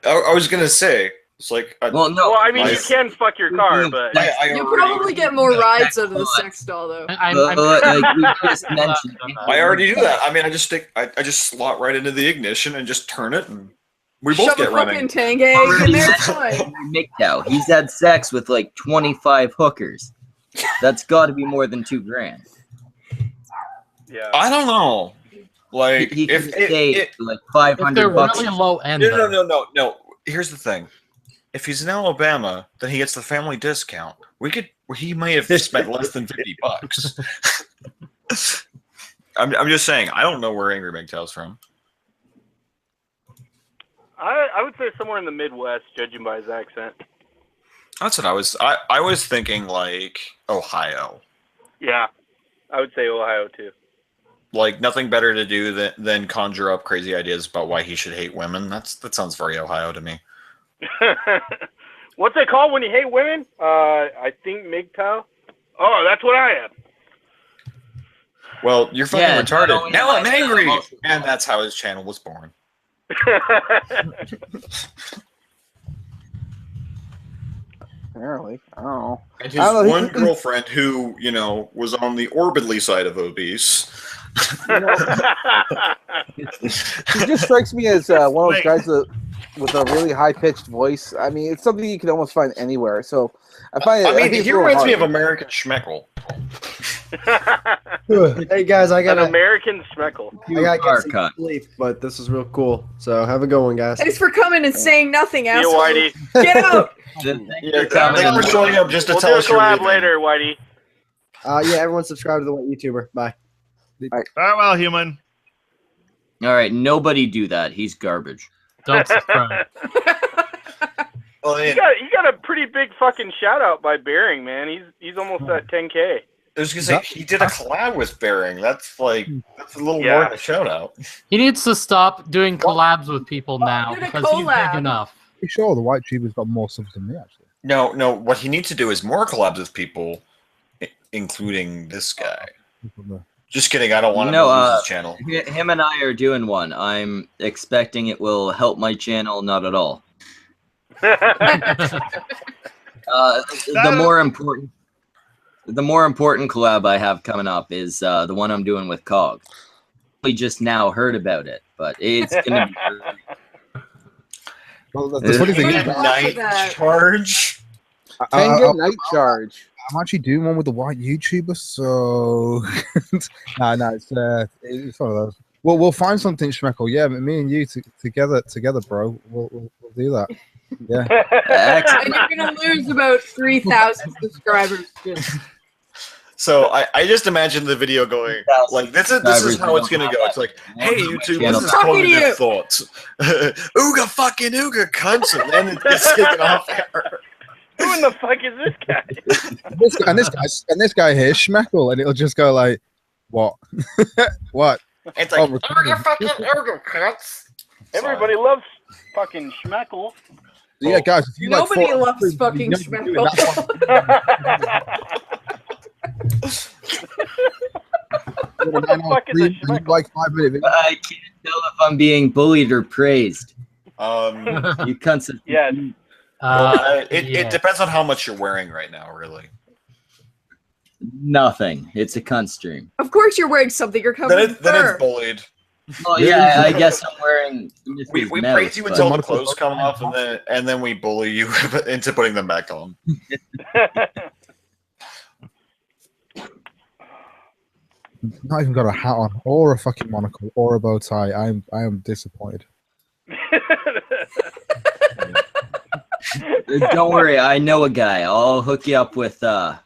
I was gonna say, it's like. Well, no. Well, I mean, you can fuck your car, but You probably get more rides out of the sex doll, though. Like we just mentioned, I already do that. I mean, I just slot right into the ignition and just turn it, and we both Shove get a running. fucking Tangay in there, it's fine. MGTOW. He's had sex with like 25 hookers. That's got to be more than $2,000. yeah. I don't know. Like, He if could stay like 500 They're bucks. really low end. No. Here's the thing. If he's in Alabama, then he gets the family discount. He may have spent less than $50. I'm just saying. I don't know where Angry MGTOW's from. I would say somewhere in the Midwest, judging by his accent. That's what I was. I was thinking like Ohio. Yeah, I would say Ohio too. Like nothing better to do than conjure up crazy ideas about why he should hate women. That sounds very Ohio to me. What's it called when you hate women? I think MGTOW. Oh, that's what I am. Well, you're fucking Yeah, retarded. Now I'm like angry, that. and that's how his channel was born. Apparently, I don't know. And his I don't know, one girlfriend who, was on the orbitly side of obese. He just strikes me as one of those guys with a really high-pitched voice. I mean, it's something you can almost find anywhere. So I find it. I mean, think it's he a little reminds me of hard. American Schmeckle. Hey guys, I An gotta American Schmeckle. get some sleep, but this is real cool. So have a good one, guys. Thanks for coming and saying nothing, See you, asshole. Whitey. Get out! Yeah, thanks for showing up just to We'll tell do a us you're collab leaving. later, Whitey. Yeah, everyone subscribe to the White YouTuber. Bye. Farewell, human. All right, nobody do that. He's garbage. Don't subscribe. Well, He got a pretty big fucking shout out by Bearing, man. He's almost at 10K. I was gonna say he did a collab with Bearing. That's a little Yeah. more than a shout out. He needs to stop doing collabs with people now Did a because he's collab. big enough. Pretty sure the White Tuber's got more subs than me, actually. No. What he needs to do is more collabs with people, including this guy. Just kidding. I don't want him to lose his channel. Him and I are doing one. I'm expecting it will help my channel, not at all. The more important collab I have coming up is the one I'm doing with Cog. We just now heard about it, but it's gonna be. Well, the funny thing is, Night charge. 10K night charge. I'm actually doing one with the White YouTuber, so no, it's one of those. Well, we'll find something, Schmeckle. Yeah, but me and you together, bro. We'll do that. Yeah. And you're gonna lose about 3,000 subscribers. So I just imagine the video going like this is how it's gonna go. It's like, hey YouTube, this is Cognitive Thoughts. Ooga fucking ooga cunts, and then it gets taken off air. Who in the fuck is this guy? This guy here, Schmeckle, and it'll just go like, what? What? It's like, Ooga fucking ooga cunts. Everybody loves fucking Schmeckle. Yeah, guys. If you Nobody like loves fucking Schmeckle. Like 5 minutes. I can't tell if I'm being bullied or praised. You cunts. Yes. It depends on how much you're wearing right now, really. Nothing. It's a cunt stream. Of course you're wearing something. You're covered in Then fur. it's bullied. Oh yeah, I guess I'm wearing. We praise you until the clothes come off, and then we bully you into putting them back on. Not even got a hat on, or a fucking monocle, or a bow tie. I am disappointed. Don't worry, I know a guy. I'll hook you up with a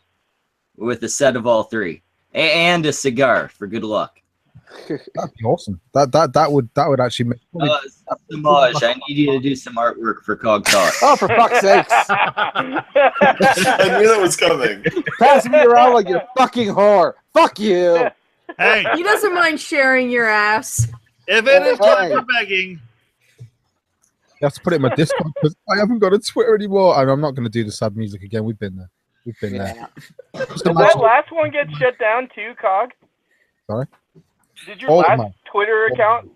set of all three and a cigar for good luck. That'd be awesome. That would actually make. Samaj, I need you to do some artwork for Cog Talk. Oh, for fuck's sakes! I knew that was coming. Pass me around like you're a fucking whore. Fuck you. Hey, He doesn't mind sharing your ass. if it is time for begging, have to put it in my Discord because I haven't got a Twitter anymore. And I'm not going to do the sad music again. We've been there. We've been there. Just Did that last one get shut down too, Cog? Sorry? Did your last Twitter account?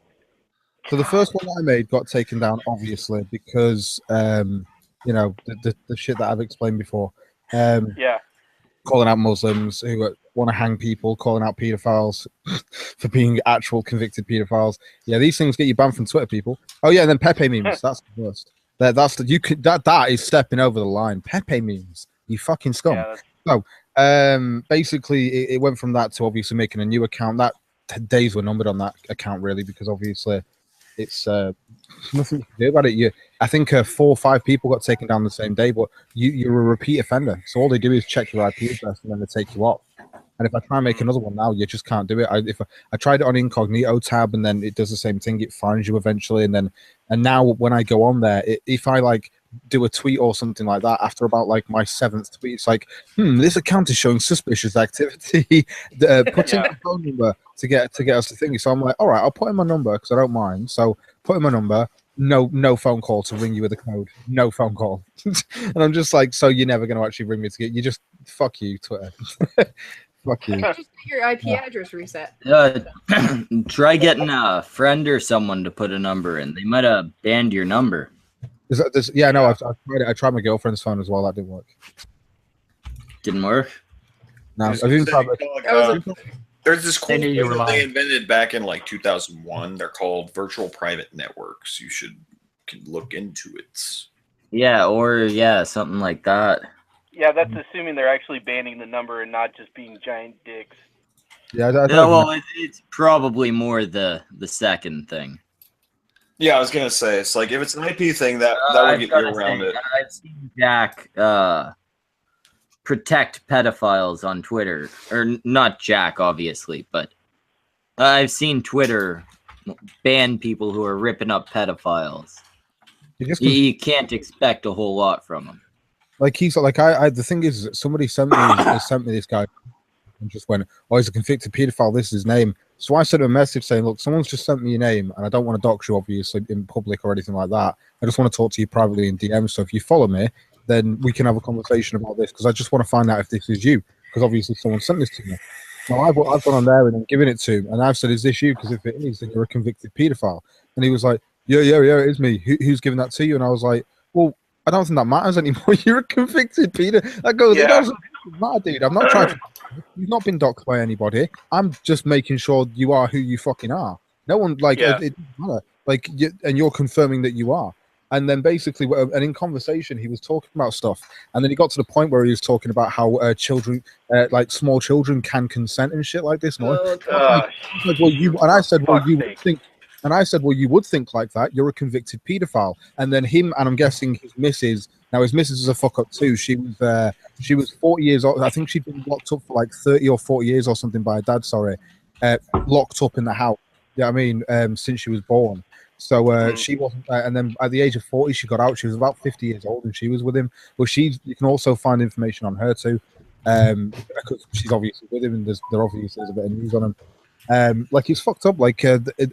So the first one that I made got taken down, obviously, because you know the shit that I've explained before. Yeah. Calling out Muslims who want to hang people, calling out pedophiles for being actual convicted pedophiles. Yeah, these things get you banned from Twitter, people. Oh yeah, and then Pepe memes. That's the worst. That is stepping over the line. Pepe memes. You fucking scum. Yeah, so basically, it went from that to obviously making a new account. That days were numbered on that account, really, because obviously it's nothing you can do about it. I think 4 or 5 people got taken down the same day, but you're a repeat offender. So all they do is check your IP address and then they take you off. And if I try and make another one now, you just can't do it. I tried it on incognito tab and then it does the same thing. It finds you eventually, and now when I go on there, if I like do a tweet or something like that after about like my 7th tweet, it's like, this account is showing suspicious activity. Put in my phone number to get us to thingy. So I'm like, all right, I'll put in my number because I don't mind. So put in my number. No phone call to ring you with a code. No phone call. And I'm just like, so you're never going to actually ring me to get you. Just fuck you, Twitter. Fuck you. Just get your IP address reset. Try getting a friend or someone to put a number in. They might have banned your number. Yeah, no, I've tried it. I tried my girlfriend's phone as well. That didn't work. Didn't work? No, I've even tried there's this cool thing that they invented back in like 2001. They're called virtual private networks. You can look into it. Yeah, or something like that. Yeah, that's assuming they're actually banning the number and not just being giant dicks. Yeah, well, it's probably more the second thing. Yeah, I was gonna say it's like if it's an IP thing that would get you around it. I've seen Jack protect pedophiles on Twitter, or not Jack, obviously, but I've seen Twitter ban people who are ripping up pedophiles. You can't expect a whole lot from them. Like he's like the thing is, somebody sent me this guy and just went, oh, he's a convicted pedophile. This is his name. So I sent him a message saying, look, someone's just sent me your name, and I don't want to dox you, obviously, in public or anything like that. I just want to talk to you privately in DM. So if you follow me, then we can have a conversation about this, because I just want to find out if this is you, because obviously someone sent this to me. So I've gone on there and then given it to him, and I've said, is this you? Because if it is, then you're a convicted pedophile. And he was like, yeah, it is me. Who's giving that to you? And I was like, well, I don't think that matters anymore. You're a convicted pedo. That goes, it doesn't matter, dude. I'm not trying to. You've not been doxed by anybody. I'm just making sure you are who you fucking are. No one it doesn't matter. And you're confirming that you are. And then basically, and in conversation, he was talking about stuff, and then he got to the point where he was talking about how children, like small children, can consent and shit like this. And I said, well, you would think. And I said, well, you would think like that. You're a convicted pedophile. And then him, and I'm guessing his missus. Now his missus is a fuck up too. She was 40 years old. I think she'd been locked up for like 30 or 40 years or something by her dad. Sorry, locked up in the house. Yeah, I mean, since she was born. So she wasn't. And then at the age of 40, she got out. She was about 50 years old, and she was with him. But you can also find information on her too, because she's obviously with him, and there obviously is a bit of news on him. Like he's fucked up. Like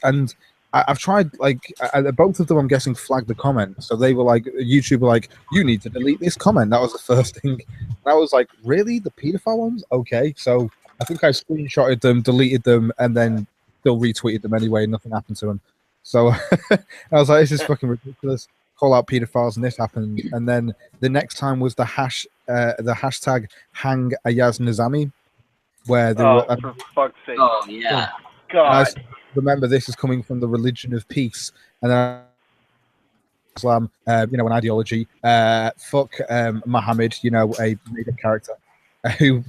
and. I've tried, both of them, I'm guessing, flagged the comment. So they were like, YouTube were like, you need to delete this comment. That was the first thing. And I was like, really? The pedophile ones? Okay. So I think I screenshotted them, deleted them, and then still retweeted them anyway. Nothing happened to them. So I was like, this is fucking ridiculous. Call out pedophiles, and this happened. And then the next time was the hashtag hang Ayaz Nizami, where they were. For fuck's sake. Oh, yeah. God. Remember, this is coming from the religion of peace, and then Islam, an ideology. Fuck Muhammad, a made-up character who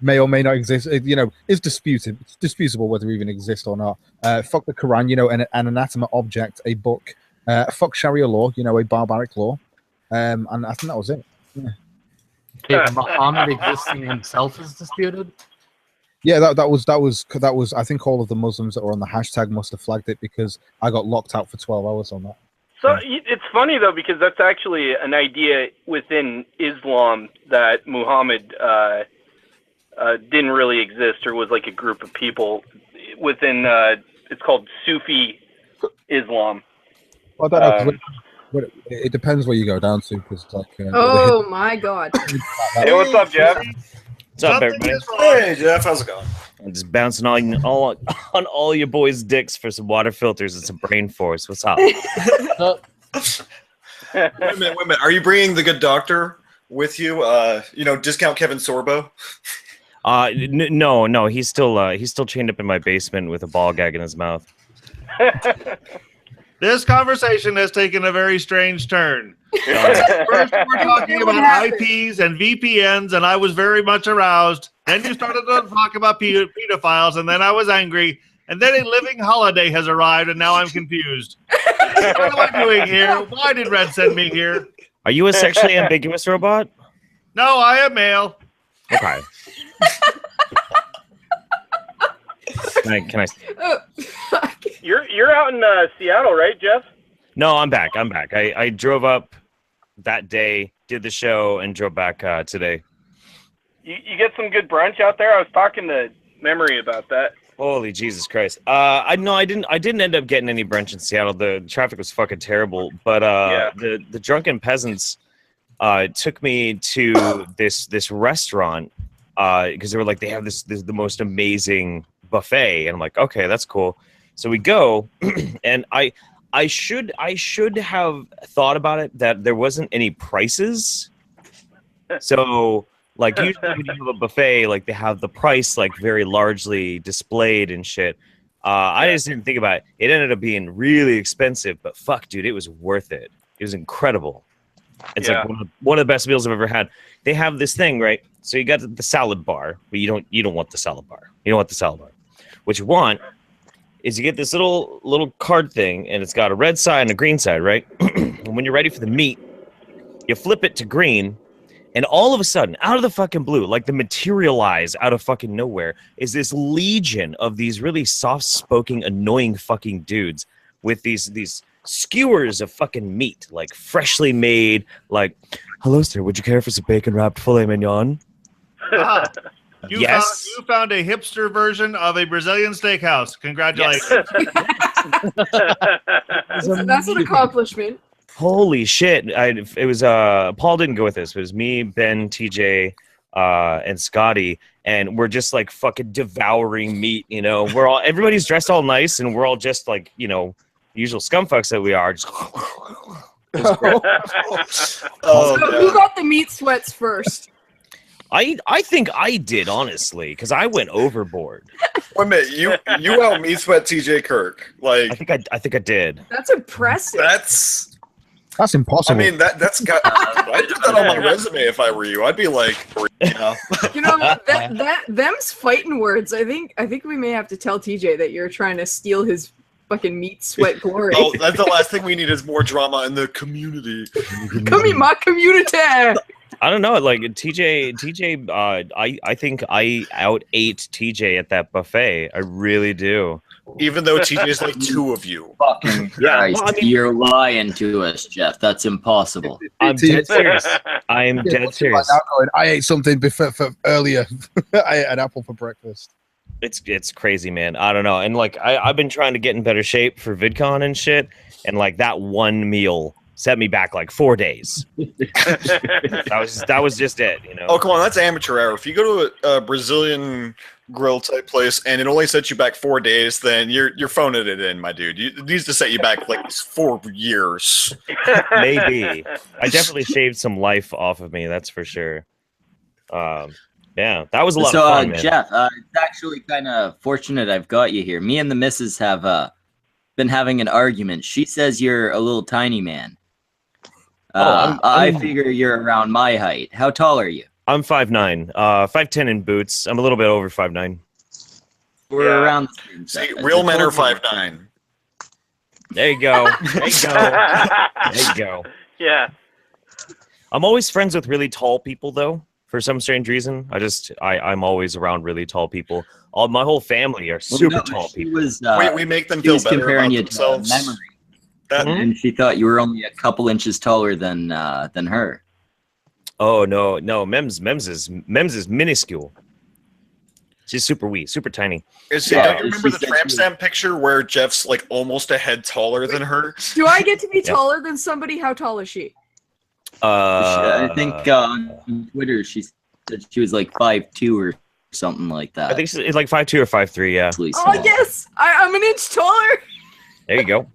may or may not exist. Is disputed. It's disputable whether he even exists or not. Fuck the Quran, an anathema object, a book. Fuck Sharia law, a barbaric law. And I think that was it. Yeah. Muhammad existing himself is disputed. Yeah, that was. I think all of the Muslims that were on the hashtag must have flagged it, because I got locked out for 12 hours on that. So it's funny though, because that's actually an idea within Islam that Muhammad didn't really exist, or was like a group of people within. It's called Sufi Islam. I don't know. 'Cause it depends where you go down to, because like. Oh my god. Hey, what's up, Jeff? What's up, everybody? Hey, Jeff, how's it going? I'm just bouncing on all your boys' dicks for some water filters and some brain force. What's up? Wait a minute. Are you bringing the good doctor with you? Discount Kevin Sorbo. No, he's still chained up in my basement with a ball gag in his mouth. This conversation has taken a very strange turn. First, we're talking about IPs and VPNs, and I was very much aroused. Then you started to talk about pedophiles, and then I was angry. And then a living holiday has arrived, and now I'm confused. What am I doing here? Why did Red send me here? Are you a sexually ambiguous robot? No, I am male. Okay. Can I? You're out in Seattle, right, Jeff? No, I'm back. I drove up that day, did the show, and drove back today. You get some good brunch out there? I was talking to Memory about that. Holy Jesus Christ! I didn't end up getting any brunch in Seattle. The traffic was fucking terrible. But the drunken peasants took me to this restaurant because they were like, they have this the most amazing buffet, and I'm like, okay, that's cool. So we go, and I should have thought about it that there wasn't any prices. So like usually when you have a buffet, like they have the price like very largely displayed and shit. I just didn't think about it. It ended up being really expensive, but fuck, dude, it was worth it. It was incredible. It's like one of the best meals I've ever had. They have this thing, right? So you got the salad bar, but you don't want the salad bar. You don't want the salad bar. What you want is you get this little card thing, and it's got a red side and a green side, right? And when you're ready for the meat, you flip it to green, and all of a sudden, out of the fucking blue, like the materialize out of fucking nowhere, is this legion of these really soft-spoken, annoying fucking dudes with these skewers of fucking meat, like freshly made, like, hello, sir, would you care for some bacon-wrapped filet mignon? You found a hipster version of a Brazilian steakhouse. Congratulations. Yes. That's an accomplishment. Holy shit. It was Paul didn't go with this. It was me, Ben, TJ, and Scotty, and we're just like fucking devouring meat, you know. Everybody's dressed all nice, and we're all just like, you know, usual scumfucks that we are. Just So who got the meat sweats first? I think I did, honestly, because I went overboard. Wait a minute, you out meat sweat TJ Kirk. Like I think I did. That's impressive. That's impossible. I mean, that's got. I'd put that on my resume if I were you. I'd be like, you know, them's fighting words. I think we may have to tell TJ that you're trying to steal his fucking meat sweat glory. Oh, that's the last thing we need is more drama in the community. Come in my community. I don't know, like TJ. I think I out ate TJ at that buffet. I really do. Even though TJ is like two of you. Fucking Christ, you're lying to us, Jeff. That's impossible. I'm dead serious. I am dead serious. I ate something before earlier. I ate an apple for breakfast. It's crazy, man. I don't know, and like I've been trying to get in better shape for VidCon and shit, and like that one meal set me back like 4 days. that was just it, you know. Oh, come on, that's amateur hour. If you go to a Brazilian grill type place and it only sets you back 4 days, then you're phoning it in, my dude. It needs to set you back like 4 years. Maybe. I definitely shaved some life off of me, that's for sure. Yeah, that was a lot of fun, man. Jeff, it's actually kind of fortunate I've got you here. Me and the missus have been having an argument. She says you're a little tiny man. I figure you're around my height. How tall are you? I'm 5'9", 5'10" in boots. I'm a little bit over 5'9". We're around the same See, size. real men are 5'9". There you go. There you go. There you go. Yeah. I'm always friends with really tall people, though. For some strange reason, I'm always around really tall people. My whole family are super tall people. We make them feel better comparing about you themselves. to Memory. And she thought you were only a couple inches taller than her. Oh no, Mems is minuscule. She's super wee, super tiny. Don't you remember the tramp stamp picture where Jeff's like almost a head taller than her? Do I get to be taller than somebody? How tall is she? I think on Twitter she said she was like 5'2" or something like that. I think it's like 5'2" or 5'3", yeah. Oh yes, I'm an inch taller. There you go.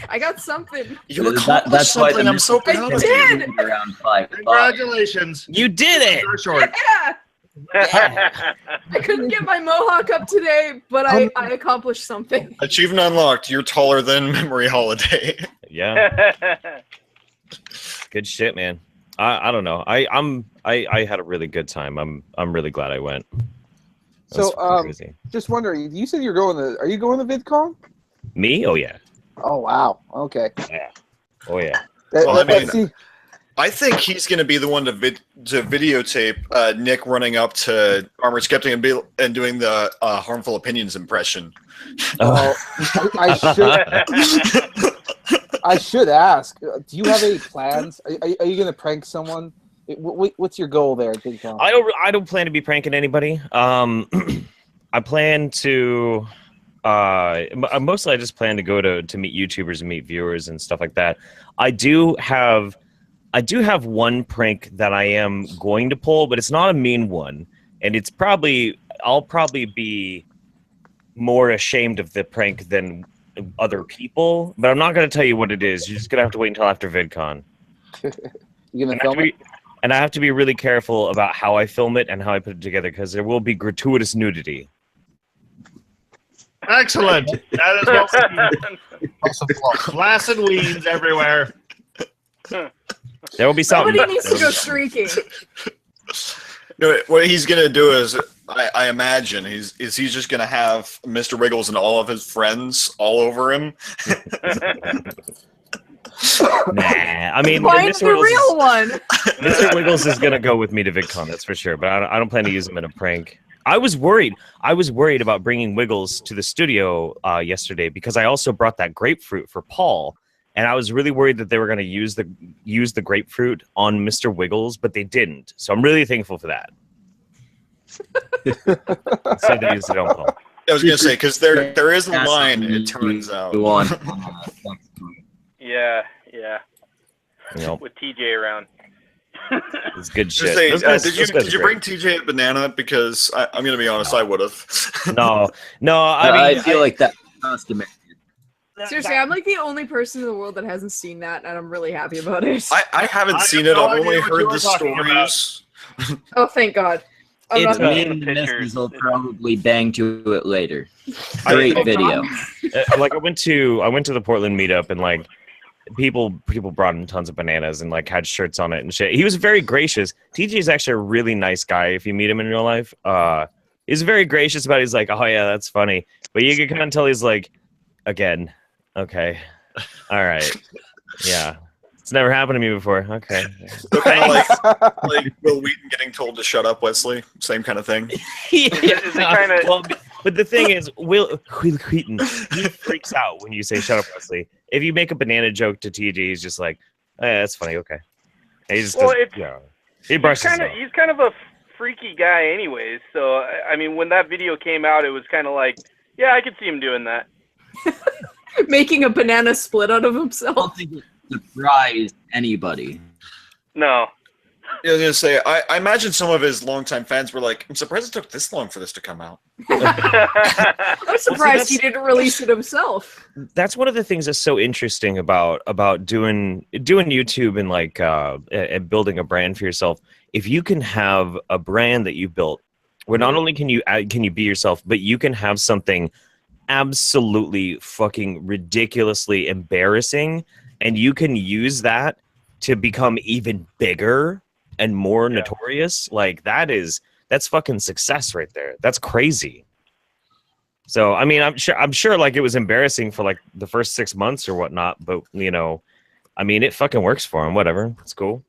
I got something. You accomplished something. I'm so proud of you. I did. Around 5'5". Congratulations. You did it. You're short. Yeah. I couldn't get my mohawk up today, but I accomplished something. Achievement unlocked. You're taller than Memory Holiday. Yeah. Good shit, man. I don't know. I had a really good time. I'm really glad I went. So just wondering, you said you're going to. Are you going to VidCon? Me? Oh yeah. Oh wow. Okay. Yeah. Oh yeah. I think he's going to be the one to videotape Nick running up to Armored Skeptic and doing the Harmful Opinions impression. Oh, I should ask. Do you have any plans? Are you going to prank someone? What's your goal there, VidCon? I don't plan to be pranking anybody. I plan to. Mostly I just plan to go to meet YouTubers and meet viewers and stuff like that. I do have one prank that I am going to pull, but it's not a mean one, and I'll probably be more ashamed of the prank than other people, but I'm not going to tell you what it is. You're just going to have to wait until after VidCon. You going to film it? And I have to be really careful about how I film it and how I put it together, because there will be gratuitous nudity. Excellent. That is what we need. Flaccid weeds everywhere. There will be something. Somebody needs to go streaking. No, what he's gonna do is, I imagine, he's just gonna have Mr. Wiggles and all of his friends all over him. Nah, I mean, find the real one. Mr. Wiggles is gonna go with me to VidCon, that's for sure. But I don't plan to use him in a prank. I was worried about bringing Wiggles to the studio yesterday, because I also brought that grapefruit for Paul, and I was really worried that they were going to use the grapefruit on Mr. Wiggles, but they didn't. So I'm really thankful for that. So they used it on Paul. I was going to say, because there is a line, it turns out. Yeah. Nope. With TJ around. It's good shit. Say, did you bring TJ a banana? Because I'm going to be honest, I would have. No. I feel like that customary. Seriously, I'm like the only person in the world that hasn't seen that, and I'm really happy about it. I haven't seen it. I've only heard the stories. Oh, thank God. It's me and the missus will probably bang to it later. Great video. Like I went to the Portland meetup, and like people brought in tons of bananas and like had shirts on it and shit. He was very gracious. TJ is actually a really nice guy if you meet him in real life. He's very gracious about it. He's like, oh yeah, that's funny. But you can kind of tell he's like, again, okay, all right, yeah. It's never happened to me before. Okay. So kind of like Will Wheaton getting told to shut up, Wesley. Same kind of thing. Well, but the thing is, Will Wheaton, he freaks out when you say "shut up, Wesley." If you make a banana joke to TJ, he's just like, "That's funny." Okay. And he just he brushes it off. He's kind of a freaky guy, anyways. So I mean, when that video came out, it was kind of like, yeah, I could see him doing that. Making a banana split out of himself. Surprise anybody. No. Yeah, I was gonna say, I imagine some of his longtime fans were like, I'm surprised it took this long for this to come out. I'm surprised he didn't release it himself. That's one of the things that's so interesting about doing YouTube and like and building a brand for yourself. If you can have a brand that you built where not only can you be yourself, but you can have something absolutely fucking ridiculously embarrassing, and you can use that to become even bigger and more notorious. Like that's fucking success right there. That's crazy. So I mean, I'm sure like it was embarrassing for like the first 6 months or whatnot, but you know, I mean, it fucking works for him. Whatever, it's cool.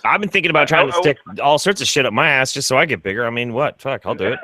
I've been thinking about trying to stick all sorts of shit up my ass just so I get bigger. I mean, what? Fuck, I'll do it.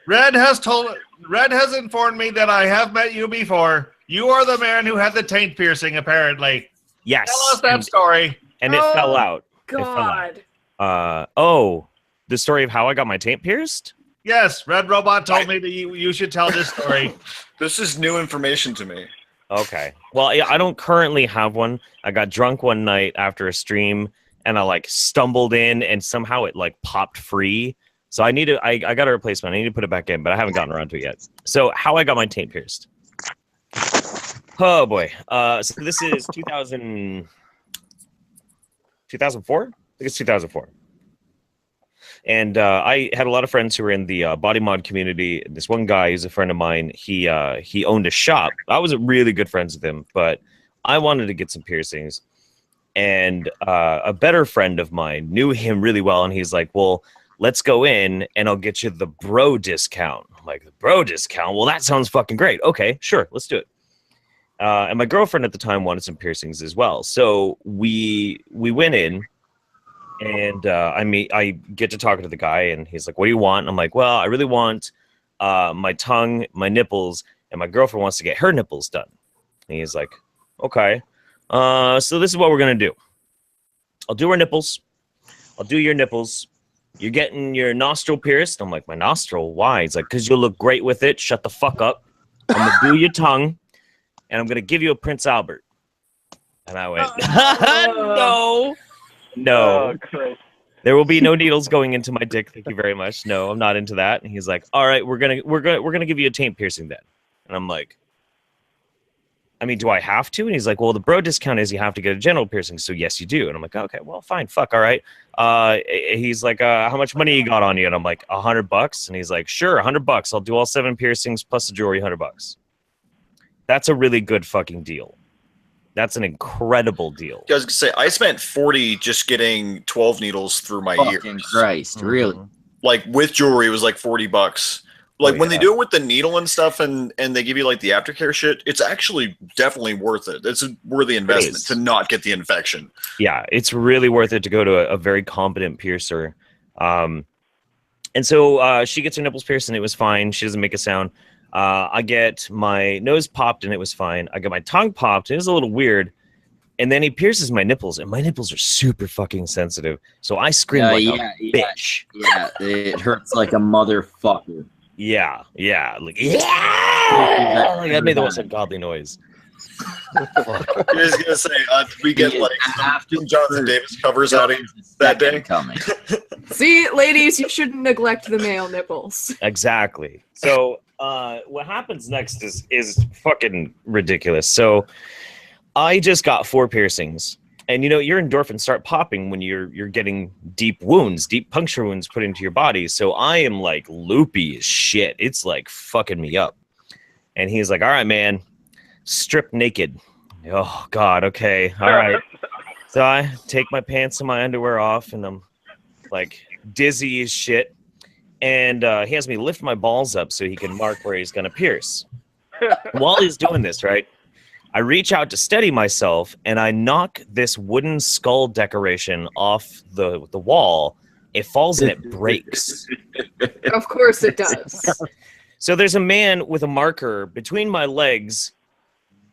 Red has informed me that I have met you before. You are the man who had the taint piercing, apparently. Yes. Tell us that story. And it fell out. God. Oh, the story of how I got my taint pierced? Yes, Red Robot told me that you should tell this story. This is new information to me. Okay. Well, yeah, I don't currently have one. I got drunk one night after a stream, and I like stumbled in, and somehow it like popped free. So I got a replacement. I need to put it back in, but I haven't gotten around to it yet. So how I got my taint pierced. Oh boy. So this is 2004? I think it's 2004. And I had a lot of friends who were in the body mod community. This one guy, who's a friend of mine, he owned a shop. I wasn't really good friends with him, but I wanted to get some piercings. And a better friend of mine knew him really well, and he's like, well, let's go in, and I'll get you the bro discount. I'm like, the bro discount? Well, that sounds fucking great. Okay, sure, let's do it. And my girlfriend at the time wanted some piercings as well. So we went in, and I get to talking to the guy, and he's like, what do you want? And I'm like, well, I really want my tongue, my nipples, and my girlfriend wants to get her nipples done. And he's like, okay. So this is what we're going to do. I'll do her nipples. I'll do your nipples. You're getting your nostril pierced. I'm like, my nostril? Why? He's like, because you'll look great with it. Shut the fuck up. I'm going to do your tongue, and I'm going to give you a Prince Albert. And I went, no. Oh, there will be no needles going into my dick. Thank you very much. No, I'm not into that. And he's like, all right, we're gonna give you a taint piercing then. And I'm like, I mean, do I have to? And he's like, well, the bro discount is you have to get a genital piercing. So yes, you do. And I'm like, okay, well, fine, fuck, all right. He's like, how much money you got on you? And I'm like, $100. And he's like, sure, $100. I'll do all 7 piercings plus the jewelry, $100. That's a really good fucking deal. That's an incredible deal. I was gonna say, I spent $40 just getting 12 needles through my ears. Fucking Christ, really? Like with jewelry, it was like $40. Like when they do it with the needle and stuff, and they give you like the aftercare shit, it's actually definitely worth it. It's a worthy investment to not get the infection. Yeah, it's really worth it to go to a very competent piercer. And so she gets her nipples pierced, and it was fine. She doesn't make a sound. I get my nose popped, and it was fine. I got my tongue popped, and it was a little weird. And then he pierces my nipples, and my nipples are super fucking sensitive. So I scream like a bitch. Yeah, it hurts like a motherfucker. Yeah. Like that made the most ungodly noise. I was gonna say, did we get like some Jonathan Davis covers out that day? See, ladies, you shouldn't neglect the male nipples. Exactly. So what happens next is fucking ridiculous. So I just got 4 piercings. And you know, your endorphins start popping when you're getting deep puncture wounds put into your body. So I am like loopy as shit. It's like fucking me up. And he's like, all right, man, strip naked. Oh God, okay, all right. So I take my pants and my underwear off, and I'm like dizzy as shit. And he has me lift my balls up so he can mark where he's gonna pierce. While he's doing this, right, I reach out to steady myself, and I knock this wooden skull decoration off the wall. It falls and it breaks. Of course it does. So there's a man with a marker between my legs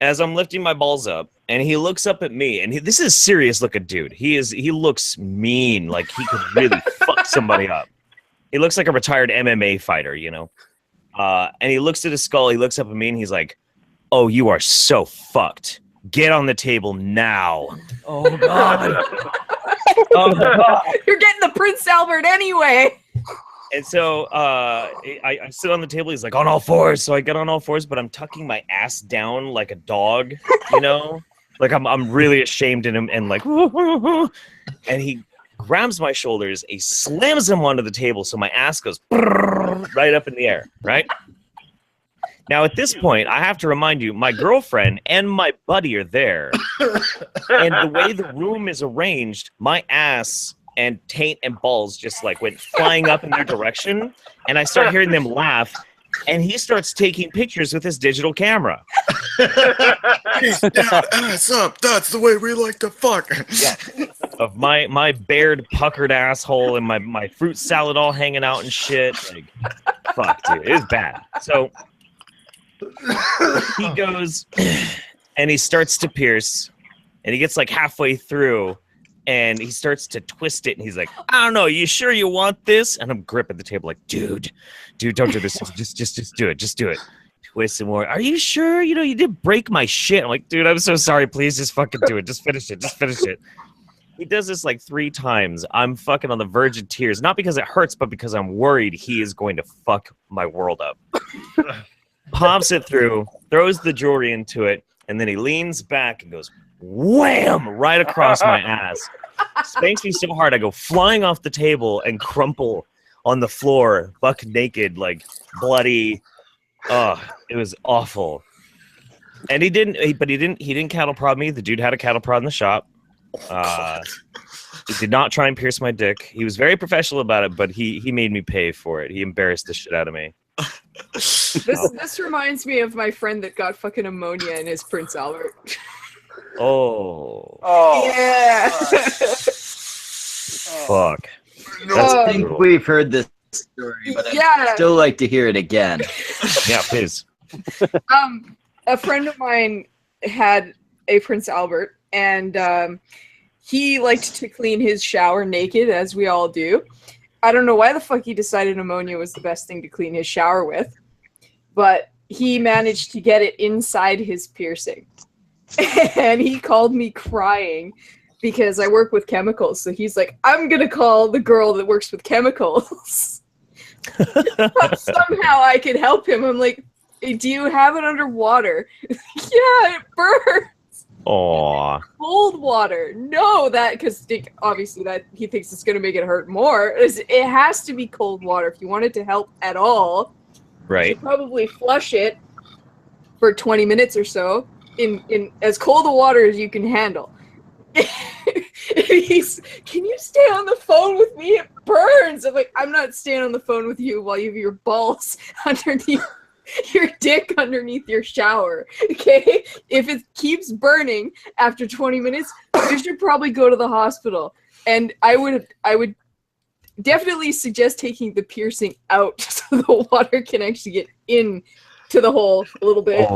as I'm lifting my balls up, and he looks up at me, and this is a serious looking dude. He looks mean, like he could really fuck somebody up. He looks like a retired MMA fighter, you know? And he looks at his skull, he looks up at me, and he's like, oh, you are so fucked. Get on the table now. Oh, God. Oh, God. You're getting the Prince Albert anyway. And so I sit on the table. He's like, on all fours. So I get on all fours, but I'm tucking my ass down like a dog, you know? Like I'm really ashamed in him, and like, and he grabs my shoulders. He slams them onto the table, so my ass goes right up in the air, right? Now, at this point, I have to remind you, my girlfriend and my buddy are there. And the way the room is arranged, my ass and taint and balls just like went flying up in their direction. And I start hearing them laugh. And he starts taking pictures with his digital camera. He's down, ass up. That's the way we like to fuck. Yeah. Of my bared, puckered asshole and my fruit salad all hanging out and shit. Like, fuck, dude. It was bad. So he goes and he starts to pierce, and he gets like halfway through, and he starts to twist it, and he's like, I don't know, you sure you want this? And I'm gripping the table like, dude, don't do this. Just do it. Twist some more. Are you sure? You know, you did break my shit. I'm like, dude, I'm so sorry. Please just fucking do it. Just finish it. He does this like 3 times. I'm fucking on the verge of tears. Not because it hurts, but because I'm worried he is going to fuck my world up. Pops it through, throws the jewelry into it, and then he leans back and goes, wham! Right across my ass. Spanks me so hard, I go flying off the table and crumple on the floor, buck naked, like bloody. It was awful. And he didn't cattle prod me. The dude had a cattle prod in the shop. He did not try and pierce my dick. He was very professional about it, but he made me pay for it. He embarrassed the shit out of me. This reminds me of my friend that got fucking ammonia in his Prince Albert. Oh. Yeah. Fuck. I think we've heard this story, but I'd still like to hear it again. Yeah, please. A friend of mine had a Prince Albert, and he liked to clean his shower naked, as we all do. I don't know why the fuck he decided ammonia was the best thing to clean his shower with, but he managed to get it inside his piercing. And he called me crying because I work with chemicals. So he's like, I'm going to call the girl that works with chemicals. Somehow I could help him. I'm like, hey, do you have it underwater? Yeah, it burns. Aww. Cold water. No, because obviously that he thinks it's going to make it hurt more. It has to be cold water if you want it to help at all. Right. You should probably flush it for 20 minutes or so in as cold a water as you can handle. Can you stay on the phone with me? It burns. I'm like, I'm not staying on the phone with you while you have your balls underneath your dick underneath your shower. Okay? If it keeps burning after 20 minutes, you should probably go to the hospital. And I would definitely suggest taking the piercing out so the water can actually get in to the hole a little bit.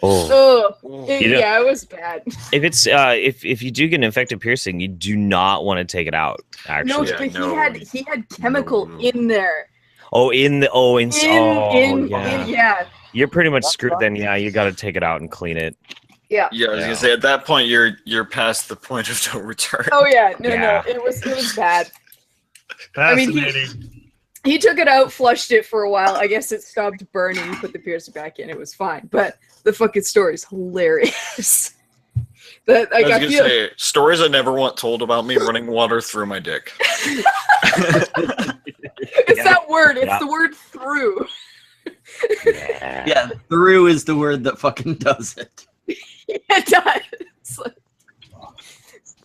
Yeah, it was bad. If it's if you do get an infected piercing, you do not want to take it out. Actually, he had chemical in there. Yeah. You're pretty much screwed then. Yeah, you got to take it out and clean it. Yeah. Yeah, I was gonna say at that point you're past the point of no return. Oh yeah, no, it was bad. I mean, he took it out, flushed it for a while. I guess it stopped burning. He put the piercing back in. It was fine. But the fucking story is hilarious. I was gonna say stories I never want told about me running water through my dick. It's that word. It's the word through. Yeah, through is the word that fucking does it. It does.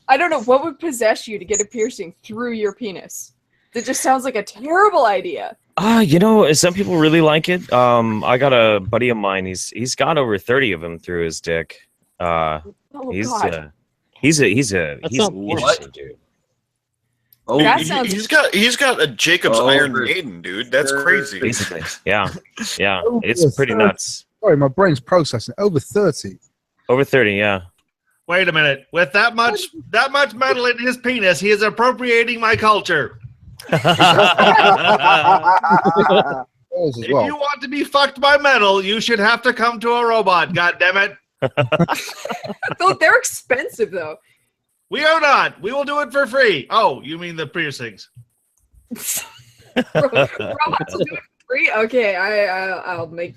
I don't know what would possess you to get a piercing through your penis. That just sounds like a terrible idea. You know, some people really like it. I got a buddy of mine. He's got over 30 of them through his dick. He's a dude. Oh, he's got a Jacob's Iron Maiden, dude. That's crazy. Basically, yeah, it's pretty nuts. Sorry, my brain's processing. Over 30. Over 30, yeah. Wait a minute. With that much metal in his penis, he is appropriating my culture. If you want to be fucked by metal, you should have to come to a robot. God damn it! They're expensive though. We are not. We will do it for free. Oh, you mean the piercings? Robots will do it for free. Okay, I'll make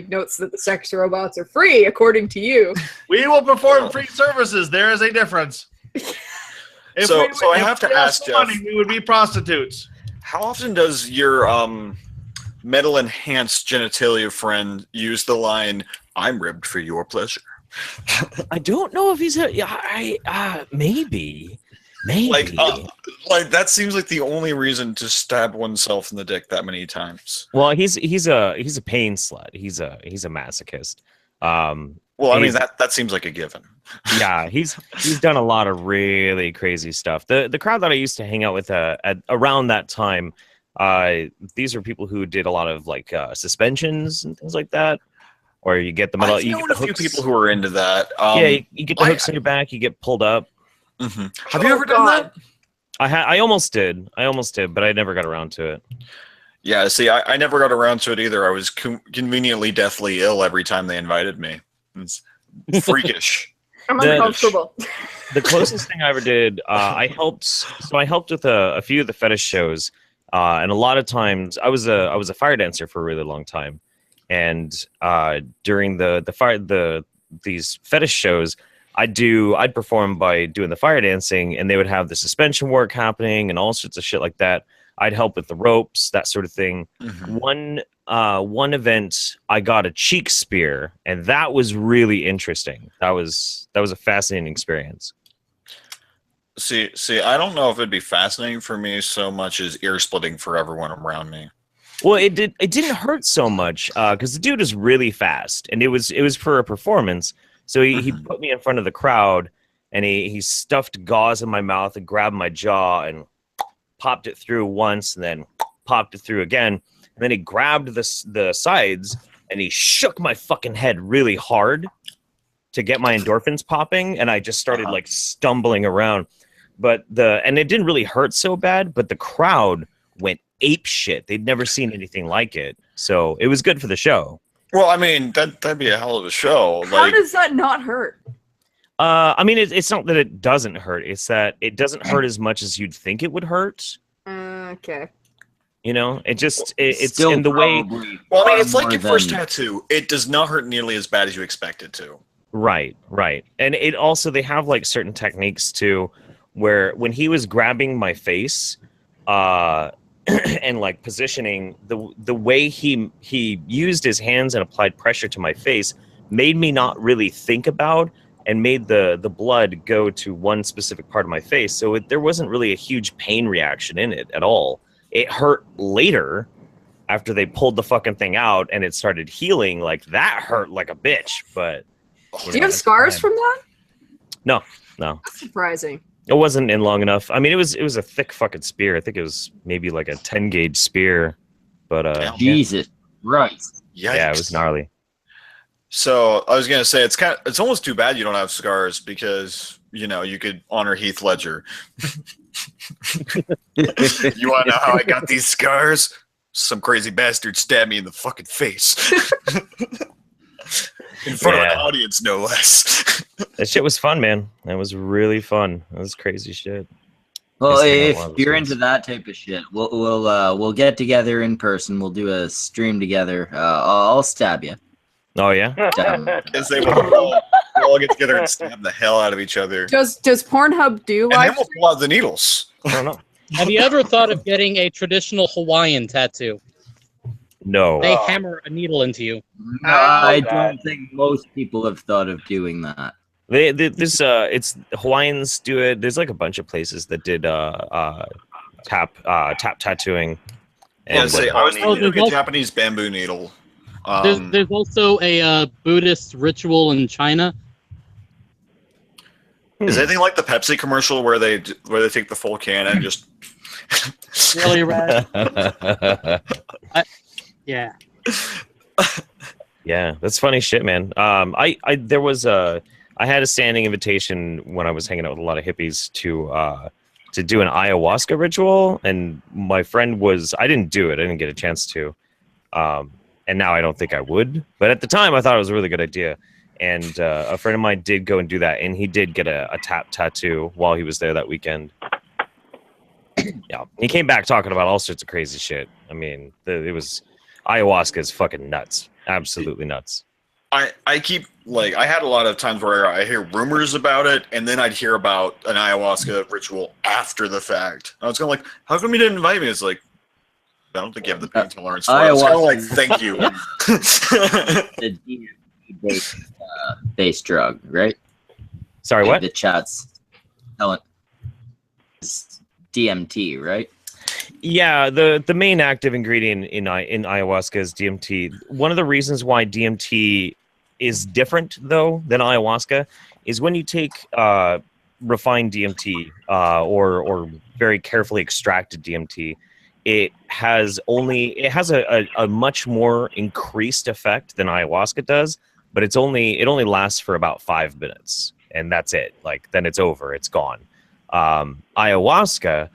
notes that the sex robots are free according to you. We will perform free services. There is a difference. So I have to ask Jeff, money, we would be prostitutes. How often does your metal enhanced genitalia friend use the line "I'm ribbed for your pleasure"? I don't know if he's maybe. Like that seems like the only reason to stab oneself in the dick that many times. Well, he's a pain slut. He's a masochist. Well, I mean that seems like a given. Yeah, he's done a lot of really crazy stuff. The crowd that I used to hang out with at around that time, these are people who did a lot of like suspensions and things like that. Or you get the metal. I've known a few people who are into that. Yeah, you get the hooks in your back. You get pulled up. Have you ever done that? I almost did, but I never got around to it. Yeah, see, I never got around to it either. I was conveniently deathly ill every time they invited me. It's freakish. I'm uncomfortable. The closest thing I ever did, I helped with a few of the fetish shows, and a lot of times I was a fire dancer for a really long time, and during these fetish shows, I'd perform by doing the fire dancing, and they would have the suspension work happening and all sorts of shit like that. I'd help with the ropes, that sort of thing. One event, I got a cheek spear, and that was really interesting. That was a fascinating experience. See, I don't know if it'd be fascinating for me so much as ear splitting for everyone around me. Well, it didn't hurt so much because the dude is really fast, and it was for a performance. So he put me in front of the crowd, and he stuffed gauze in my mouth and grabbed my jaw and popped it through once, and then popped it through again. And then he grabbed the sides, and he shook my fucking head really hard to get my endorphins popping, and I just started like stumbling around. And it didn't really hurt so bad, but the crowd went ape shit. They'd never seen anything like it, so it was good for the show. Well, I mean, that'd be a hell of a show. How does that not hurt? I mean, it's not that it doesn't hurt. It's that it doesn't hurt as much as you'd think it would hurt. Okay. You know, it's Still in the way. Well, I mean, it's like your first tattoo. It does not hurt nearly as bad as you expect it to. Right. And it also, they have like certain techniques too, where when he was grabbing my face, and like positioning, the way he used his hands and applied pressure to my face made me not really think about and made the blood go to one specific part of my face. So there wasn't really a huge pain reaction in it at all. It hurt later after they pulled the fucking thing out and it started healing. Like that hurt like a bitch. But do you have scars from that? No. That's surprising. It wasn't in long enough. I mean, it was a thick fucking spear. I think it was maybe like a 10 gauge spear. But Jesus Christ. Yeah, it was gnarly. So I was gonna say it's almost too bad you don't have scars because you could honor Heath Ledger. You want to know how I got these scars? Some crazy bastard stabbed me in the fucking face. In front of an audience, no less. That shit was fun, man. That was really fun. That was crazy shit. Well, if you're into that type of shit, we'll get together in person. We'll do a stream together. I'll stab you. Oh yeah. Because they will all get together and stab the hell out of each other. Does Pornhub do and then we'll pull out the needles. I don't know. Have you ever thought of getting a traditional Hawaiian tattoo? No. They hammer a needle into you. No, I don't think most people have thought of doing that. It's Hawaiians do it. There's like a bunch of places that did tap tattooing. Yeah, see, I was thinking of a Japanese bamboo needle. There's also a Buddhist ritual in China. Is anything like the Pepsi commercial where they take the full can and just really red? Yeah. Yeah, that's funny shit, man. I had a standing invitation when I was hanging out with a lot of hippies to do an ayahuasca ritual, and my friend I didn't do it. I didn't get a chance to. And now I don't think I would. But at the time, I thought it was a really good idea. And a friend of mine did go and do that, and he did get a tap tattoo while he was there that weekend. Yeah, he came back talking about all sorts of crazy shit. I mean, ayahuasca is fucking nuts. Absolutely nuts. I keep, like, I had a lot of times where I hear rumors about it, and then I'd hear about an ayahuasca ritual after the fact. I was kind of like, how come you didn't invite me? It's like, I don't think you have the pain tolerance for it. It's kind of like, thank you. The DMT-based drug, right? Sorry, what? The chat's telling DMT, right? Yeah, the main active ingredient in ayahuasca is DMT. One of the reasons why DMT is different, though, than ayahuasca is when you take refined DMT or very carefully extracted DMT, it has a much more increased effect than ayahuasca does, but it only lasts for about 5 minutes. and that's it. Like then it's over, it's gone. Ayahuasca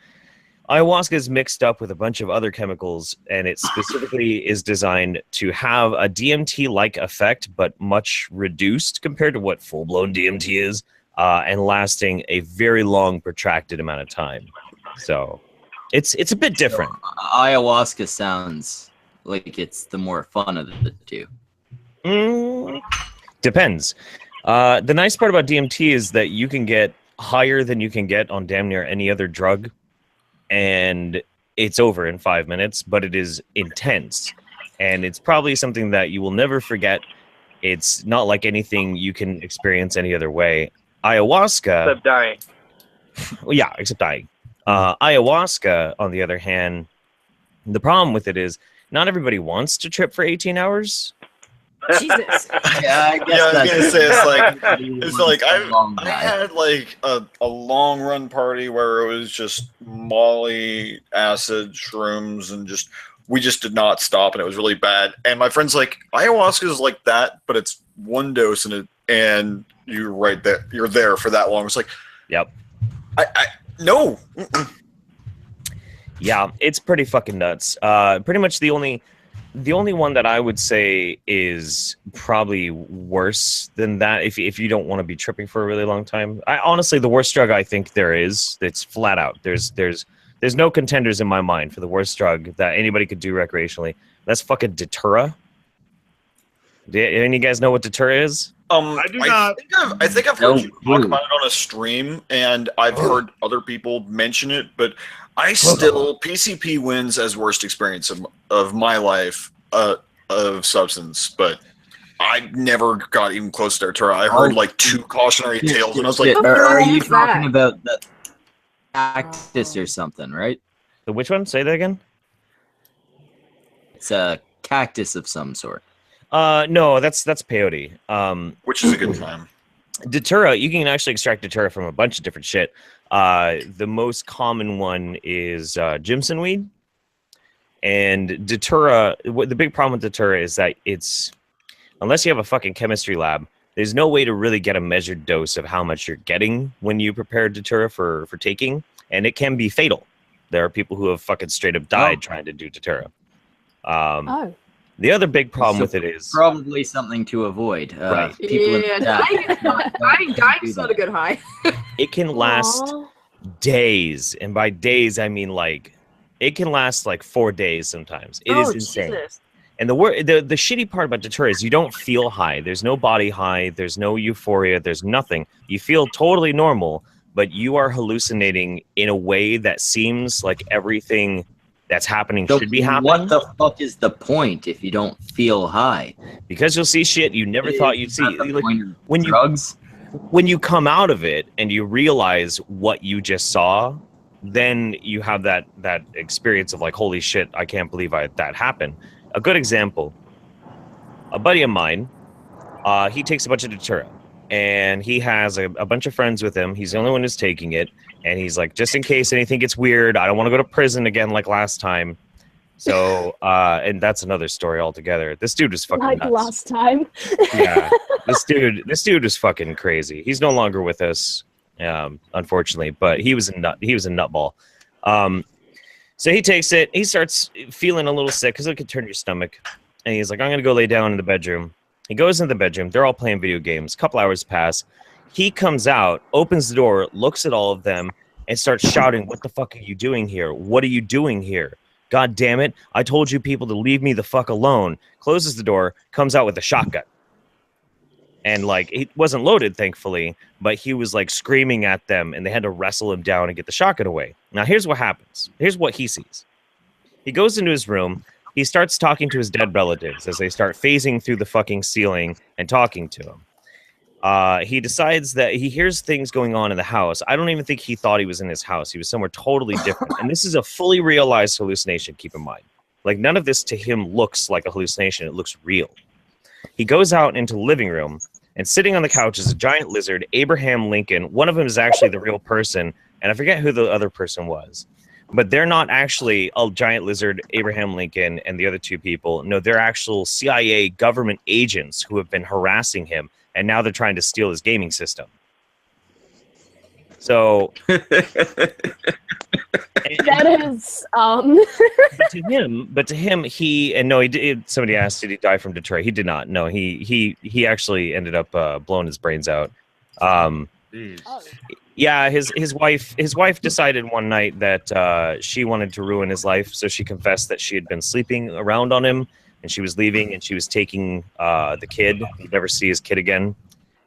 is mixed up with a bunch of other chemicals, and it specifically is designed to have a DMT-like effect, but much reduced compared to what full-blown DMT is, and lasting a very long, protracted amount of time. So it's a bit different. Ayahuasca sounds like it's the more fun of the two. Depends. The nice part about DMT is that you can get higher than you can get on damn near any other drug, and it's over in 5 minutes, but it is intense, and it's probably something that you will never forget. It's not like anything you can experience any other way. Ayahuasca... Except dying. Well, yeah, except dying. Ayahuasca, on the other hand, the problem with it is not everybody wants to trip for 18 hours. Jesus. Yeah, I guess I was gonna say it's like long I had like a long run party where it was just Molly, acid, shrooms, and we just did not stop, and it was really bad. And my friend's like, ayahuasca is like that, but it's one dose, and you're right there. You're there for that long. It's like, yep. No. Yeah, it's pretty fucking nuts. Pretty much the only one that I would say is probably worse than that, if you don't want to be tripping for a really long time. Honestly, the worst drug I think there is, it's flat out. There's no contenders in my mind for the worst drug that anybody could do recreationally. That's fucking Datura. Do any of you guys know what Datura is? I do not. I think I've heard you talk about it on a stream, and I've heard other people mention it, but PCP wins as worst experience of my life of substance, but I never got even close to Datura. I heard like 2 cautionary tales, and I was like, are you talking about the cactus or something, right? The which one? Say that again. It's a cactus of some sort. No, that's peyote. Which is a good time. Datura, you can actually extract Datura from a bunch of different shit. The most common one is Jimson weed. And Datura, the big problem with Datura is that it's, unless you have a fucking chemistry lab, there's no way to really get a measured dose of how much you're getting when you prepare Datura for taking, and it can be fatal. There are people who have fucking straight up died trying to do Datura. The other big problem with it is probably something to avoid. Right. People Dying's not a good high. It can last days, and by days I mean like it can last like 4 days sometimes. It is insane. Jesus. And the shitty part about Datura is you don't feel high. There's no body high. There's no euphoria. There's nothing. You feel totally normal, but you are hallucinating in a way that seems like everything that's happening should be happening. What the fuck is the point if you don't feel high? Because you'll see shit you never thought you'd see. Like, when you come out of it and you realize what you just saw, then you have that experience of like, holy shit, I can't believe that happened. A good example, a buddy of mine, he takes a bunch of Datura, and he has a bunch of friends with him. He's the only one who's taking it. And he's like, just in case anything gets weird, I don't want to go to prison again like last time. So, and that's another story altogether. This dude is fucking nuts. Last time. Yeah, this dude is fucking crazy. He's no longer with us, unfortunately, but he was a nutball. So he takes it. He starts feeling a little sick because it could turn your stomach. And he's like, I'm going to go lay down in the bedroom. He goes into the bedroom. They're all playing video games. A couple hours pass. He comes out, opens the door, looks at all of them, and starts shouting, what the fuck are you doing here? What are you doing here? God damn it. I told you people to leave me the fuck alone. Closes the door, comes out with a shotgun. And, like, it wasn't loaded, thankfully, but he was, like, screaming at them, and they had to wrestle him down and get the shotgun away. Now, here's what happens. Here's what he sees. He goes into his room. He starts talking to his dead relatives as they start phasing through the fucking ceiling and talking to him. He decides that he hears things going on in the house. I don't even think he thought he was in his house. He was somewhere totally different. And this is a fully realized hallucination, keep in mind. Like, none of this to him looks like a hallucination. It looks real. He goes out into the living room, and sitting on the couch is a giant lizard, Abraham Lincoln. One of them is actually the real person, and I forget who the other person was. But they're not actually a giant lizard, Abraham Lincoln, and the other 2 people. No, they're actual CIA government agents who have been harassing him. And now they're trying to steal his gaming system. So That is but to him, he and no, he did. Somebody asked, did he die from Detroit? He did not. No, he actually ended up blowing his brains out. Yeah, his wife decided one night that she wanted to ruin his life, so she confessed that she had been sleeping around on him, and she was leaving, and she was taking the kid. He'd never see his kid again,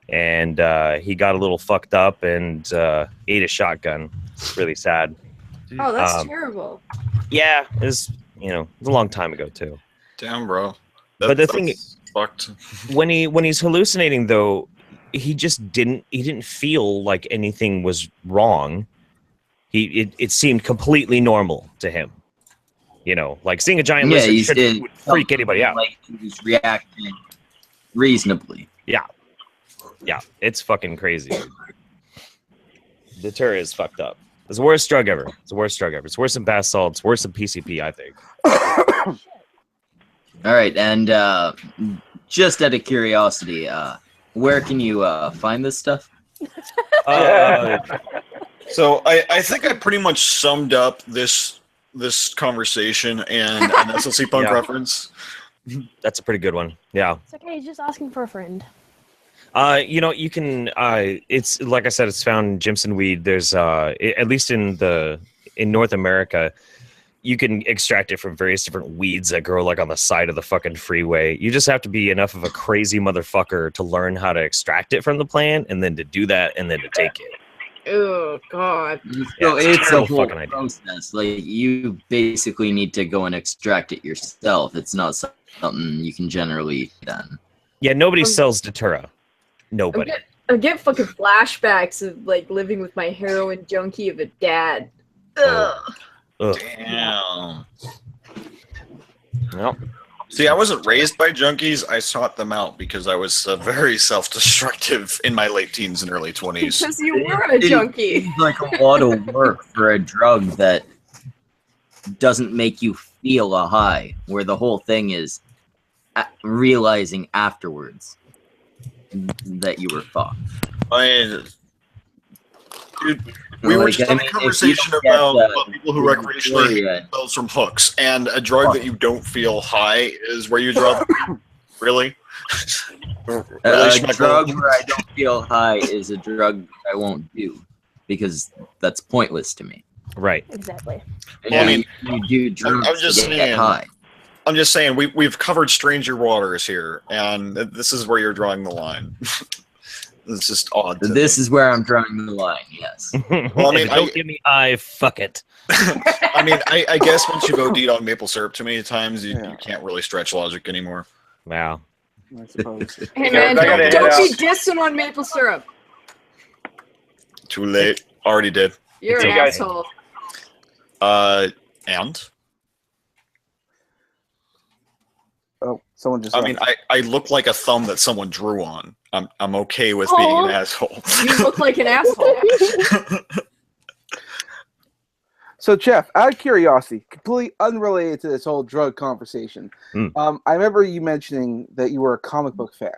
and he got a little fucked up and ate a shotgun. It's really sad. Oh, that's terrible. Yeah, it's a long time ago too. Damn, bro. But the thing, fucked. when he's hallucinating though, he didn't feel like anything was wrong. It seemed completely normal to him. Like seeing a giant lizard would freak anybody out. Like he was reacting reasonably. Yeah, it's fucking crazy. Deterra is fucked up. It's the worst drug ever. It's the worst drug ever. It's worse than bath salts. It's worse than PCP, I think. All right, and just out of curiosity, where can you find this stuff? So I think I pretty much summed up this conversation and an SLC Punk reference. That's a pretty good one. Yeah. It's okay. He's just asking for a friend. You can. It's like I said. It's found in Jimson weed. There's at least in North America, you can extract it from various different weeds that grow like on the side of the fucking freeway. You just have to be enough of a crazy motherfucker to learn how to extract it from the plant, and then to do that, and then to take it. Oh God. So it's a whole fucking process. Like you basically need to go and extract it yourself. It's not something you can generally done. Yeah, nobody sells Datura. Nobody. I get fucking flashbacks of like living with my heroin junkie of a dad. Ugh. Damn. Nope. See, I wasn't raised by junkies. I sought them out because I was very self-destructive in my late teens and early 20s. Because you were a junkie. It's like a lot of work for a drug that doesn't make you feel a high, where the whole thing is realizing afterwards that you were fucked. We were just having a conversation about people who recreationally hit themselves from hooks, and a drug that you don't feel high is where you draw the Really? A drug where I don't feel high is a drug I won't do, because that's pointless to me. Right. Exactly. Well, I mean, you do drugs I'm just to get saying. high. I'm just saying we've covered stranger waters here, and this is where you're drawing the line. It's just odd. This is where I'm drawing the line. Yes. Well, I mean, don't give me fuck it. I mean, I guess once you go deed on maple syrup too many times, you can't really stretch logic anymore. Wow. I suppose. Hey man, don't be dissing on maple syrup. Too late. Already did. You're an asshole. And? Oh, someone just. I mean, I look like a thumb that someone drew on. I'm okay with being an asshole. You look like an asshole. So, Jeff, out of curiosity, completely unrelated to this whole drug conversation, I remember you mentioning that you were a comic book fan.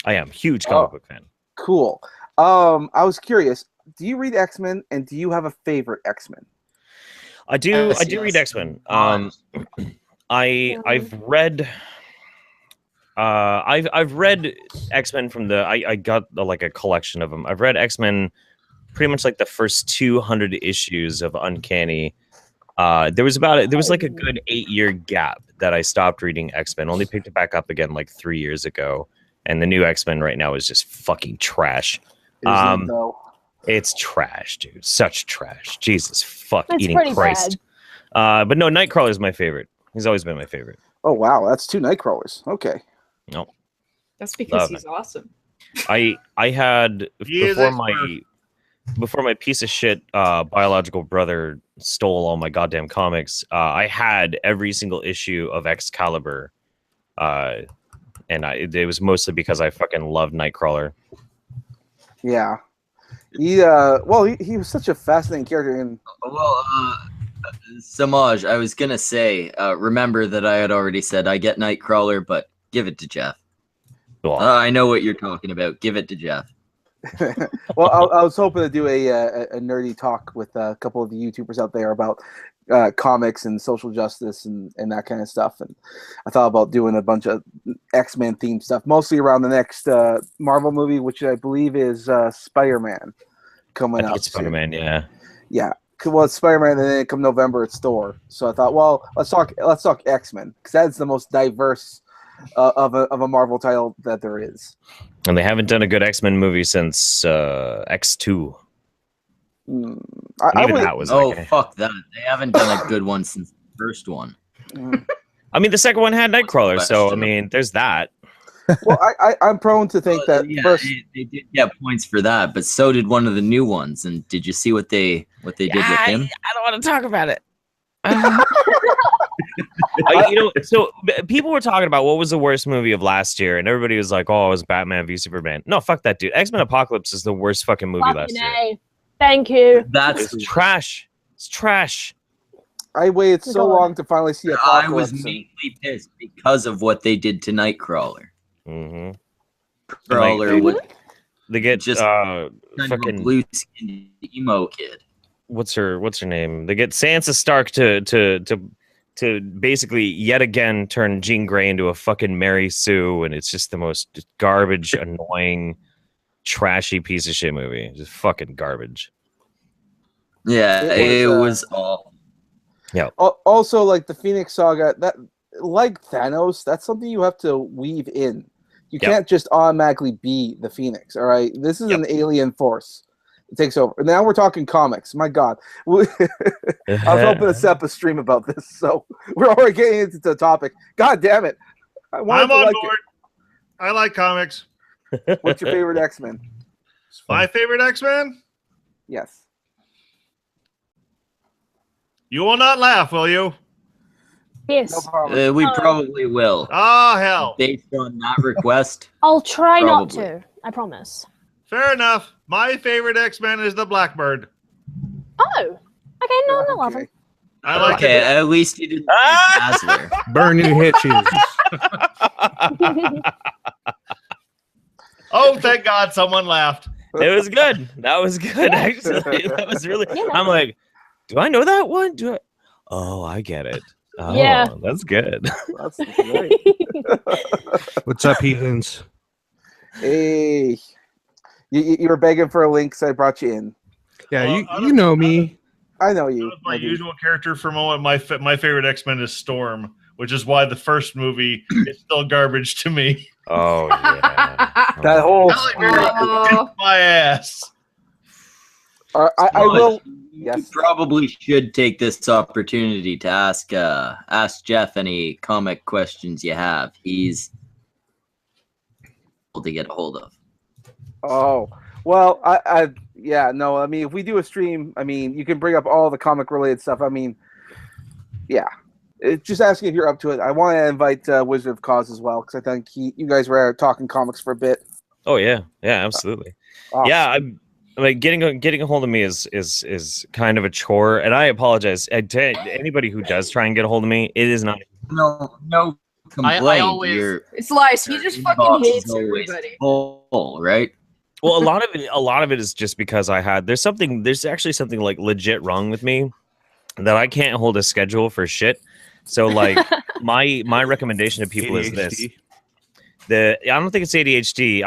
I am huge comic book fan. Cool. I was curious. Do you read X-Men, and do you have a favorite X-Men? I do. I do read X-Men. I've read. I've read X-Men from the. I got like a collection of them. I've read X-Men pretty much like the first 200 issues of Uncanny. There was like a good 8-year gap that I stopped reading X-Men. Only picked it back up again like 3 years ago. And the new X-Men right now is just fucking trash. It's trash, dude. Such trash. Jesus fuck eating Christ. But no, Nightcrawler is my favorite. He's always been my favorite. Oh wow, that's 2 Nightcrawlers. Okay. No. That's because he's awesome. I had before my piece of shit biological brother stole all my goddamn comics, I had every single issue of Excalibur. And it was mostly because I fucking loved Nightcrawler. Yeah. He was such a fascinating character. And Samaj, I was gonna say, remember that I had already said I get Nightcrawler, but give it to Jeff. Cool. I know what you're talking about. Give it to Jeff. Well, I was hoping to do a nerdy talk with a couple of the YouTubers out there about comics and social justice and that kind of stuff. And I thought about doing a bunch of X-Men themed stuff, mostly around the next Marvel movie, which I believe is Spider-Man coming up. Spider-Man, yeah. Yeah. Well, it's Spider-Man, and then come November, it's Thor. So I thought, well, let's talk X-Men, because that's the most diverse of a Marvel title that there is. And they haven't done a good X-Men movie since X2. Fuck that. They haven't done a good one since the first one. I mean, the second one had Nightcrawler, so I mean, there's that. Well, I'm prone to think that first they did get points for that, but so did one of the new ones. And did you see what they did with him? I don't want to talk about it. So people were talking about what was the worst movie of last year, and everybody was like, "Oh, it was Batman v Superman." No, fuck that, dude. X-Men Apocalypse is the worst fucking movie last year. Thank you. That's trash. It's trash. I waited so long to finally see Apocalypse. I was mainly pissed because of what they did to Nightcrawler. Mm-hmm. Crawler would they get just fucking blue skinned emo kid. What's her name? They get Sansa Stark to basically yet again turn Jean Grey into a fucking Mary Sue, and it's just the most garbage, annoying, trashy piece of shit movie. Just fucking garbage. Yeah, it was all. Yeah. Also, like the Phoenix Saga, that like Thanos, that's something you have to weave in. You can't just automatically be the Phoenix. All right, this is an alien force. It takes over. And now we're talking comics. My God, I was hoping to set up a stream about this, so we're already getting into the topic. God damn it! I'm on board. I like comics. What's your favorite X-Men? My favorite X-Men? Yes. You will not laugh, will you? Yes. No we probably will. Oh, hell. Based on that request. I'll try not Probably. to. I promise. Fair enough. My favorite X-Men is the Blackbird. Oh. Okay, no, I'm not laughing. I like Okay, it. at least you didn't Dazzler. Burn your hitches. Oh, thank God someone laughed. It was good. That was good, actually. That was really. I'm like, do I know that one? Oh, I get it. Oh, Yeah. That's good. That's great. What's up, heathens? Hey, you were begging for a link, so I brought you in. Yeah, you know me. I know you. My usual character for a moment, my favorite X-Men is Storm, which is why the first movie is still garbage to me. Oh, yeah. That whole Kick my ass. I will. You probably should take this opportunity to ask Jeff any comic questions you have. He's able to get a hold of. Oh, well, I mean, if we do a stream, I mean, you can bring up all the comic related stuff. I mean, yeah, it's just asking if you're up to it. I want to invite Wizard of Cause as well, because I think you guys were talking comics for a bit. Oh yeah, absolutely. Awesome. Yeah, I'm like getting a hold of me is kind of a chore, and I apologize to anybody who does try and get a hold of me. It is not. No complaint. I always. It's lies. He just fucking hates everybody. Full, right? Well, a lot of it is just because there's actually something like legit wrong with me that I can't hold a schedule for shit. So like my recommendation to people is this. I don't think it's ADHD.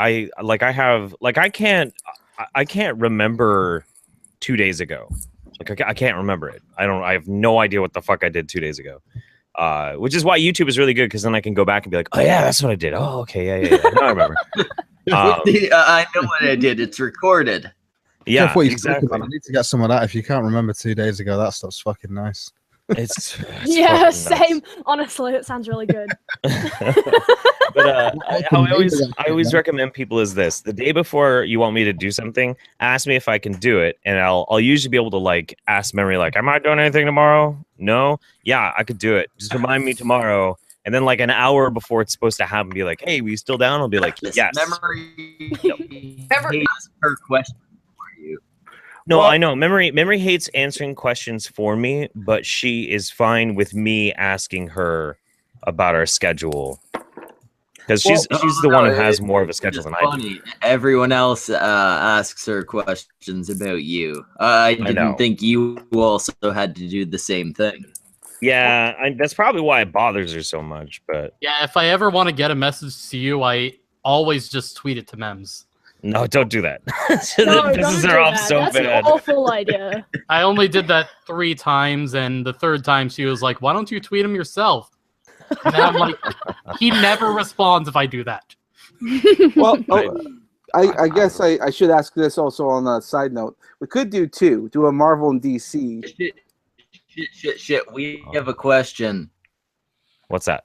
I can't remember 2 days ago. Like I can't remember it. I have no idea what the fuck I did 2 days ago. Which is why YouTube is really good, because then I can go back and be like, oh yeah, that's what I did. Oh, okay, yeah. Now I remember. I know what I did. It's recorded. Yeah, exactly. I need to get some of that. If you can't remember 2 days ago, that stuff's fucking nice. It's Yeah, same. Honestly, it sounds really good. But how I always recommend people is this: the day before you want me to do something, ask me if I can do it, and I'll usually be able to like ask memory, like, am I doing anything tomorrow? No, yeah, I could do it. Just remind me tomorrow. And then like an hour before it's supposed to happen, be like, hey, we still down? I'll be like, yes. Memory per question for you. No, I know. Memory hates answering questions for me, but she is fine with me asking her about our schedule. because she's the one who has more of a schedule than I do. Funny. Everyone else asks her questions about you. I know. didn't think you also had to do the same thing. Yeah, that's probably why it bothers her so much. But Yeah, if I ever want to get a message to you, I always just tweet it to Mems. no, don't do that. No, This don't is do her off that. so That's bad. an awful idea. I only did that 3 times, and the 3rd time she was like, "Why don't you tweet him yourself?" And then I'm like, he never responds if I do that. Well, I guess I should ask this also on a side note. We could do 2. Do a Marvel and DC. Shit. We have a question. What's that?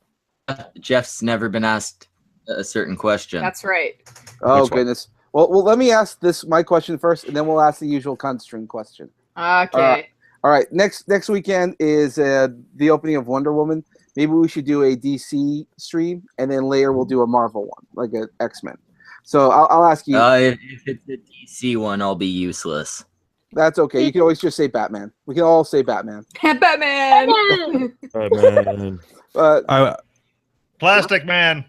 Jeff's never been asked a certain question. That's right. Oh, Which one? goodness. Well, let me ask my question first, and then we'll ask the usual constraint question. Okay. All right. Next weekend is the opening of Wonder Woman. Maybe we should do a DC stream, and then later we'll do a Marvel one, like an X-Men. So I'll ask you. If it's a DC one, I'll be useless. That's okay. You can always just say Batman. We can all say Batman. Batman. Batman. Plastic Man.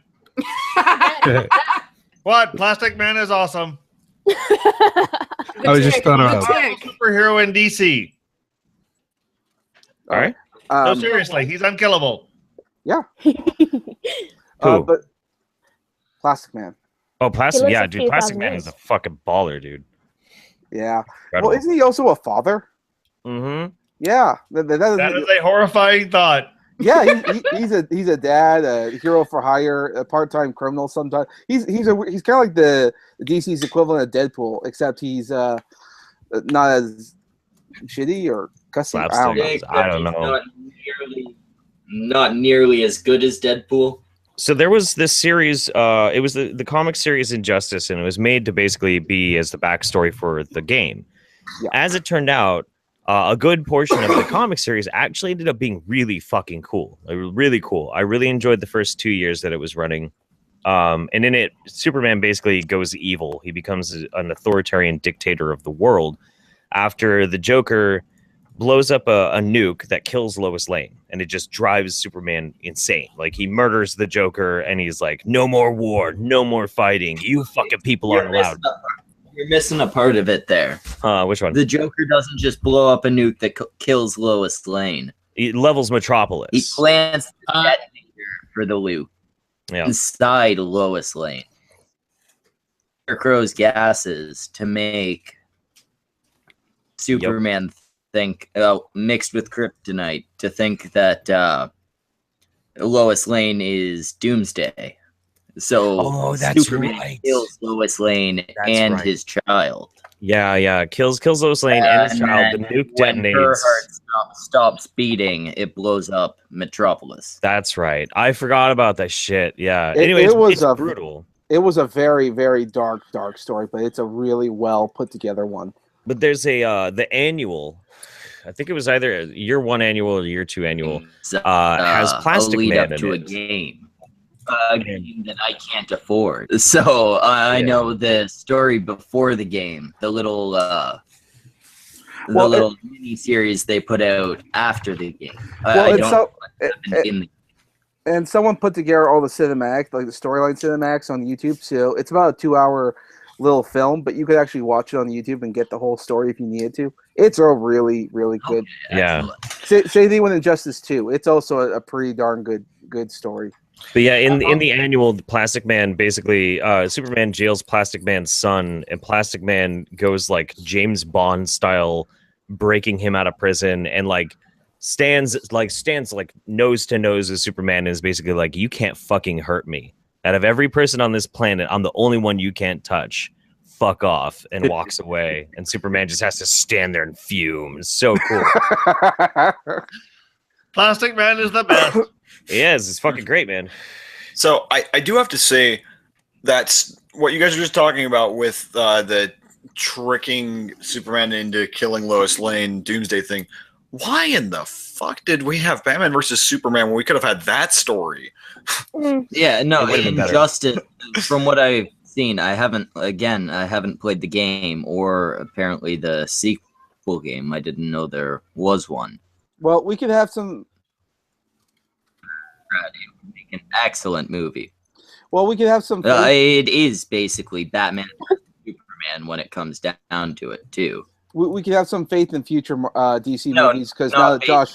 What? Plastic Man is awesome. I was just throwing around. Superhero in DC. All right. No, seriously, he's unkillable. Yeah. Who? But Plastic Man. Oh, Plastic. looks Yeah, like dude. he Plastic has Man is a fucking baller, dude. Yeah. Incredible. Well, isn't he also a father? Mm-hmm. Yeah. That is a horrifying thought. Yeah, he's a dad, a hero for hire, a part-time criminal. Sometimes he's kind of like the DC's equivalent of Deadpool, except he's not as shitty or cussing. I don't know. Not nearly as good as Deadpool. So there was this series, it was the comic series Injustice, and it was made to basically be as the backstory for the game. Yeah. As it turned out, a good portion of the comic series actually ended up being really fucking cool. Really cool. I really enjoyed the first 2 years that it was running. And in it, Superman basically goes evil. He becomes an authoritarian dictator of the world after the Joker blows up a nuke that kills Lois Lane, and it just drives Superman insane. Like, he murders the Joker, and he's like, "No more war, no more fighting. You fucking people aren't allowed." You're missing a part of it there. Which one? The Joker doesn't just blow up a nuke that kills Lois Lane. He levels Metropolis. He plants the detonator for the loop inside Lois Lane. Scarecrow's gases to make Superman think, mixed with kryptonite, to think that Lois Lane is Doomsday. So Superman kills Lois Lane and his child. Yeah. Kills Lois Lane and his child. The nuke when detonates. her heart stops beating, it blows up Metropolis. That's right. I forgot about that shit. Yeah. It Anyways, was it's brutal. It was a very, very dark story, but it's a really well put together one. But there's the annual. I think it was either year 1 annual or year 2 annual. Has Plastic a lead Man up to in a it. game. A game that I can't afford. So I know the story before the game. The little mini series they put out after the game. And someone put together all the cinematic, like the storyline cinematics on YouTube. So it's about a 2-hour little film, but you could actually watch it on YouTube and get the whole story if you needed to. It's a really, really good. Yeah. Same thing with Injustice 2. It's also a pretty darn good story. But yeah, in the annual, Plastic Man basically, Superman jails Plastic Man's son, and Plastic Man goes like James Bond style, breaking him out of prison, and stands nose to nose with Superman, and is basically like, "You can't fucking hurt me. Out of every person on this planet, I'm the only one you can't touch. Fuck off," and walks away. And Superman just has to stand there and fume. It's so cool. Plastic Man is the best. Yes, it's fucking great, man. So I do have to say that's what you guys are just talking about with the tricking Superman into killing Lois Lane Doomsday thing. Why in the fuck did we have Batman versus Superman when we could have had that story? Yeah, no, Injustice, from what I've seen, I haven't played the game or apparently the sequel game. I didn't know there was one. Well, we could have some. Make an excellent movie. Well, we could have some. It is basically Batman and Superman when it comes down to it, too. We could have some faith in future DC movies because now that Josh.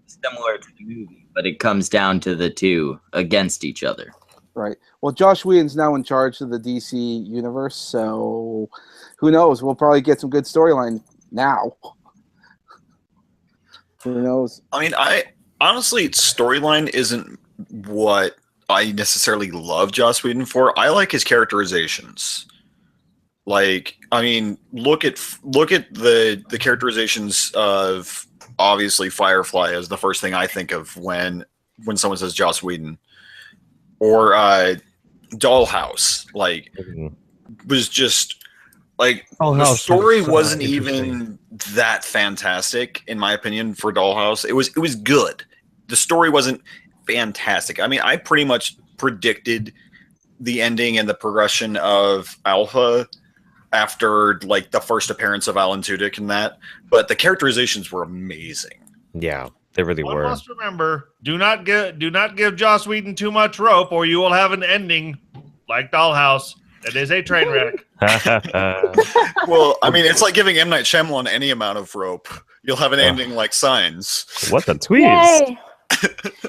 Similar to the movie, but it comes down to the two against each other. Right. Well, Josh Whedon's now in charge of the DC universe, so who knows? We'll probably get some good storyline now. Who knows? I mean, honestly, storyline isn't what I necessarily love Joss Whedon for. I like his characterizations. Like, I mean, look at the characterizations of obviously Firefly as the first thing I think of when someone says Joss Whedon, or Dollhouse. Like, was just like the story wasn't even that fantastic in my opinion for Dollhouse. It was good. The story wasn't fantastic. I mean, I pretty much predicted the ending and the progression of Alpha after like the first appearance of Alan Tudyk and that, but the characterizations were amazing. Yeah, they really were. One must remember: do not give Joss Whedon too much rope, or you will have an ending like Dollhouse. It is a train wreck. Well, I mean, it's like giving M. Night Shyamalan any amount of rope. You'll have an ending like Signs. What the tweets?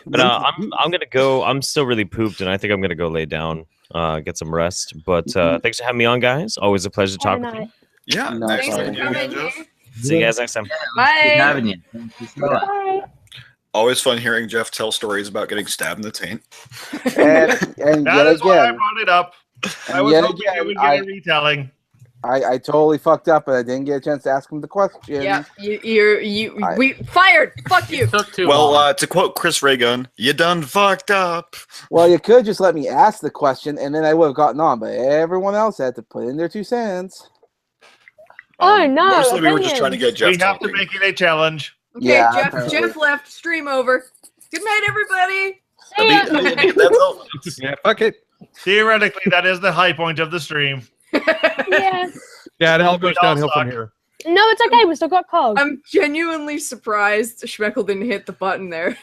But I'm gonna go. I'm still really pooped, and I think I'm gonna go lay down, get some rest. But thanks for having me on, guys. Always a pleasure to talk with you. Yeah, Thanks for coming. See you guys next time. Bye. Good having you. Bye. Always fun hearing Jeff tell stories about getting stabbed in the taint. And That yet is why I again, brought it up. I was yet hoping again, you would get a retelling. I totally fucked up, but I didn't get a chance to ask him the question. Yeah, we fired. Fuck you. Well, to quote Chris Ray Gun, you done fucked up. Well, you could just let me ask the question, and then I would have gotten on. But everyone else had to put in their 2 cents. Oh no! Mostly we were just trying to get Jeff. We have to make it a challenge. Okay, Yeah, Jeff left. Stream over. Good night, everybody. Yeah, fuck it. Theoretically, that is the high point of the stream. Yes. Yeah, it all goes We all downhill from suck. here. No, it's okay. We still got Cog. I'm genuinely surprised Schmeckel didn't hit the button there.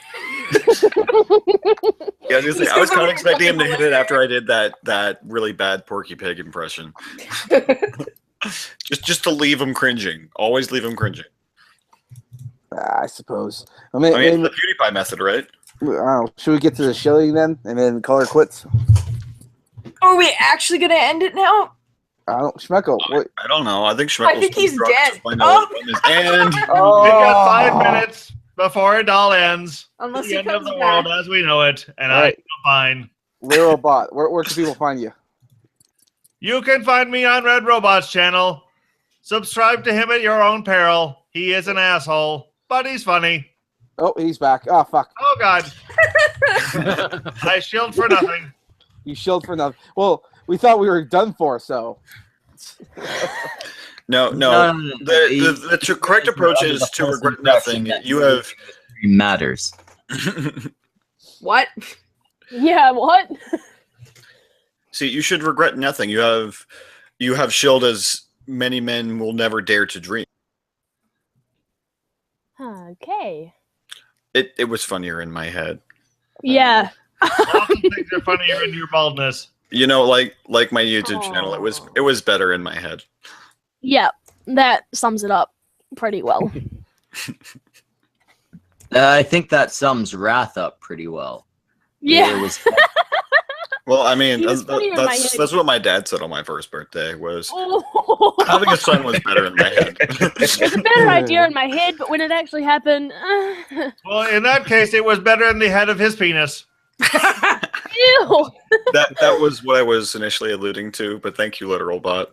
Yeah, I was, gonna say, I was kind of expecting him to hit it after I did that really bad Porky Pig impression. just to leave him cringing. Always leave him cringing. I suppose. I I mean, mean, it's the PewDiePie method, right? I don't know. Should we get to the shilling then, and then color quits? Are we actually gonna end it now? I don't. Schmeckel. What? I don't know. I think Schmeckel's I think he's drunk, dead. so I know when his end. We got 5 minutes before it all ends. Unless the he end of comes the back. world as we know it, and All I right. feel fine. Little Bot. Where can people find you? You can find me on Red Robot's channel. Subscribe to him at your own peril. He is an asshole, but he's funny. Oh, he's back. Oh, fuck. Oh, God. I shield for nothing. You shield for nothing. Well, we thought we were done for, so. No. The correct approach is to regret nothing. You have matters. What? Yeah, what? See, you should regret nothing. You have shield as many men will never dare to dream. Okay. It was funnier in my head. Yeah. Often things are funnier in your baldness. You know, like my YouTube channel. It was better in my head. Yeah, that sums it up pretty well. I think that sums Wrath up pretty well. Yeah. It was Well, I mean, He was funnier in my head. that's what my dad said on my first birthday was Oh. having a son was better in my head. It's a better idea in my head, but when it actually happened, Well, in that case, it was better in the head of his penis. ew. that was what I was initially alluding to, but thank you, Literal Bot.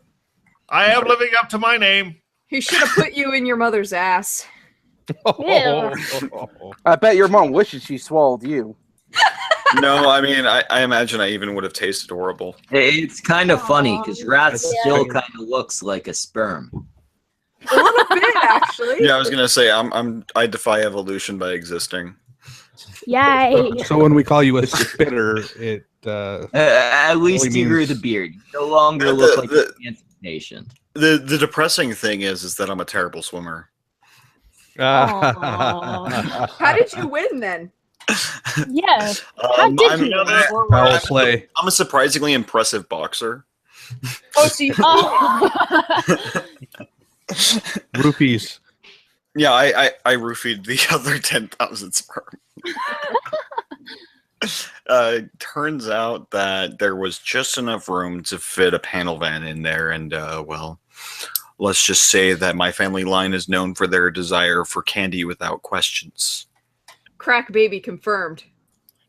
I am living up to my name. He should have put you in your mother's ass. Ew. I bet your mom wishes she swallowed you. No, I mean, I imagine I even would have tasted horrible. It's kind of funny because Wrath Yeah. still kind of looks like a sperm. A little bit, actually. Yeah, I was gonna say I defy evolution by existing. Yay. So when we call you a spitter, it At least Really he grew means- the beard. You no longer look like a cancer patient. The depressing thing is that I'm a terrible swimmer. How did you win then? Yeah. How did you? Foul play. I'm a surprisingly impressive boxer. Oh, so you. Rupees. Yeah, I roofied the other 10,000 sperm. Turns out that there was just enough room to fit a panel van in there, and well, let's just say that my family line is known for their desire for candy without questions. Crack baby confirmed.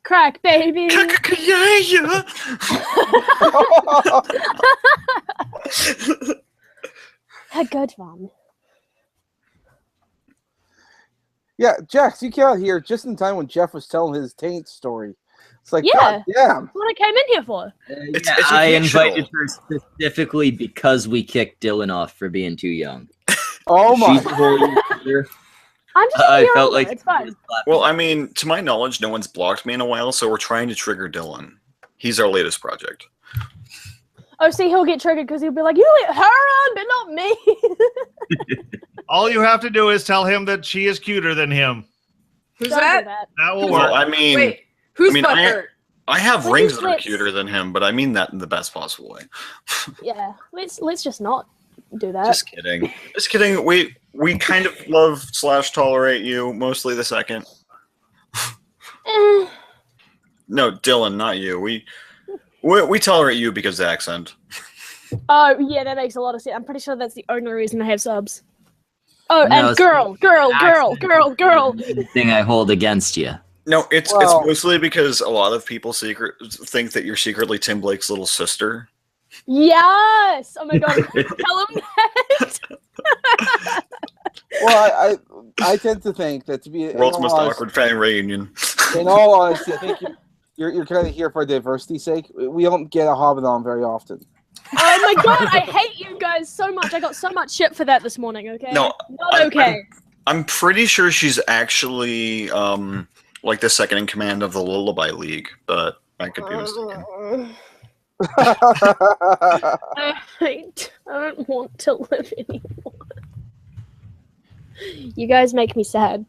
Crack baby. Yeah. A good one. Yeah, Jax, you came out here just in time when Jeff was telling his taint story. It's like, Yeah. God damn. That's what I came in here for. I invited her specifically because we kicked Dylan off for being too young. Oh my. She's a whole year older. I'm just I a year felt older. like It's fine. Well, I mean, to my knowledge, no one's blocked me in a while, so we're trying to trigger Dylan. He's our latest project. Oh, see, he'll get triggered because he'll be like, "You let her on, but not me." All you have to do is tell him that she is cuter than him. Who's Don't do that? That will Well, work. I mean, Wait, who's butt I hurt? have Well, rings his that are lips. cuter than him, but I mean that in the best possible way. Yeah, let's just not do that. Just kidding. Just kidding. We kind of love / tolerate you, mostly the second. Eh, No, Dylan, not you. We tolerate you because of the accent. oh yeah, that makes a lot of sense. I'm pretty sure that's the only reason I have subs. Oh, No, and girl. The thing I hold against you. No, it's Well- mostly because a lot of people think that you're secretly Tim Blake's little sister. Yes. Oh my god. Tell him that. Well, I tend to think that to be in World's all most honesty- awkward family reunion. In all honesty, I think you're kind of here for diversity's sake. We don't get a Hobbit on very often. Oh my god, I hate you guys so much. I got so much shit for that this morning. Okay. No, Not okay. I'm pretty sure she's actually like the second in command of the Lullaby League, but I could be mistaken. I don't want to live anymore. You guys make me sad.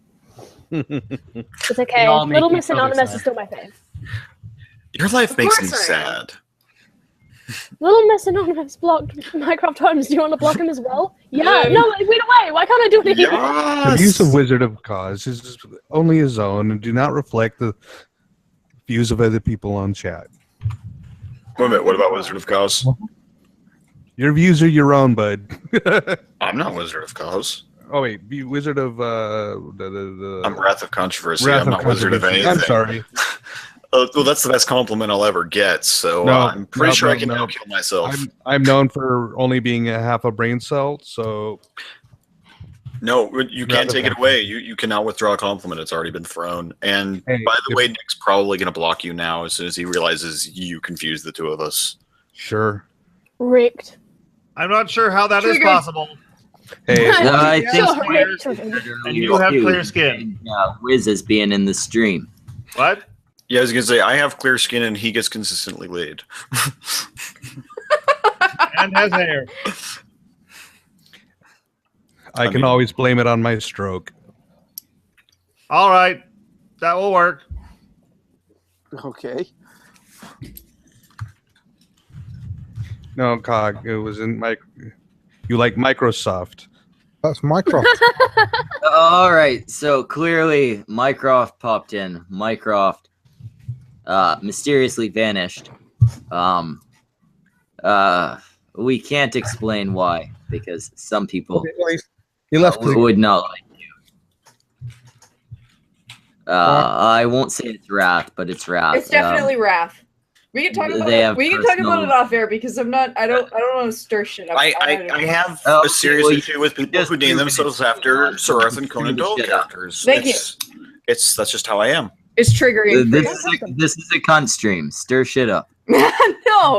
It's okay. We all make Little each Miss other Anonymous sad. is still my fave. Your life Of makes me course I am. sad. Little Miss Anonymous blocked Minecraft Homes. Do you want to block him as well? Yeah. Yeah. No, wait away. Why can't I do it anymore? The views of Wizard of Cause is only his own and do not reflect the views of other people on chat. Wait a minute, what about Wizard of Cause? Your views are your own, bud. I'm not Wizard of Cause. Oh wait, Wizard of the I'm Wrath of Controversy. Wrath I'm of not Wizard of Controversy. anything. I'm sorry. Well, that's the best compliment I'll ever get, so No, I'm pretty no, sure no, I can no. now kill myself. I'm known for only being a half a brain cell, so No, you can't Rather take it than- away. You can now withdraw a compliment. It's already been thrown. And Hey, by the if- way, Nick's probably going to block you now as soon as he realizes you confused the two of us. sure. Rigged. I'm not sure how that is Triggered. possible. Hey, I think And you have clear skin. Wiz is being in the stream. What? Yeah, I was going to say, I have clear skin and he gets consistently laid. And has hair. I can always blame it on my stroke. All right. That will work. Okay. No, Cog, it was in my. You like Microsoft? That's Minecraft. All right, so clearly Mycroft popped in. Mycroft mysteriously vanished. We can't explain why because some people He left. would not like you. I won't say it's Wrath, but it's Wrath. It's definitely Wrath. We can talk about they it. have We can talk about personal- it off air because I'm not. I don't want to stir shit up. I have a serious well, you issue with people just who name do themselves it. after Sir Arthur Just Conan do Doyle shit up. characters. Thank you. That's just how I am. It's triggering. This is a cunt stream. Stir shit up. no.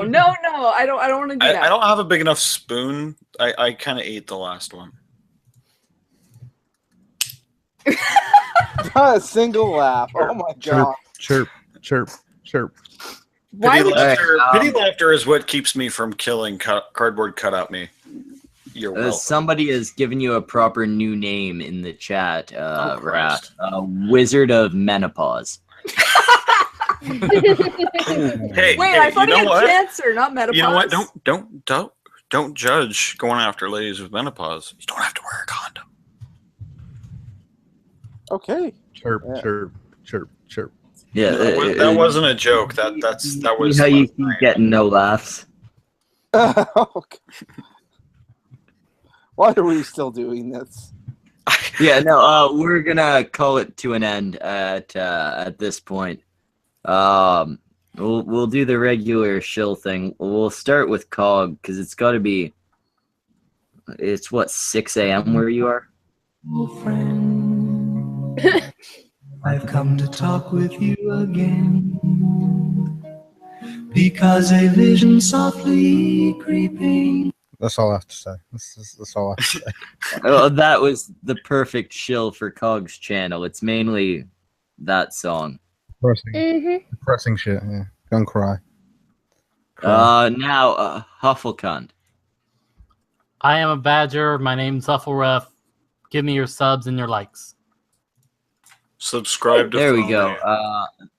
I don't want to do that. I don't have a big enough spoon. I kind of ate the last one. Not a single laugh. Oh my god. Chirp, chirp, chirp. Why Pity would laughter, pity laughter is what keeps me from killing cardboard cutout me. You're welcome. Somebody has given you a proper new name in the chat, Oh, Wrath. Wizard of Menopause. Hey, Wait, hey, I thought you he know had what? cancer, not menopause. You know what? Don't judge going after ladies with menopause. You don't have to wear a condom. Okay. Chirp, Yeah. chirp, chirp, chirp. Yeah, That wasn't a joke. That was how you keep getting no laughs. Okay. Why are we still doing this? Yeah, no, we're gonna call it to an end at this point. We'll do the regular shill thing. We'll start with Cog because it's got to be. It's what 6 a.m. where you are. I've come to talk with you again because a vision softly creeping. That's all I have to say. That's all I have to say. Oh, that was the perfect shill for Cog's channel. It's mainly that song. Depressing shit. Yeah, go and cry. Now Hufflecund. I am a badger. My name's Huffleref. Give me your subs and your likes. Subscribe to There we go.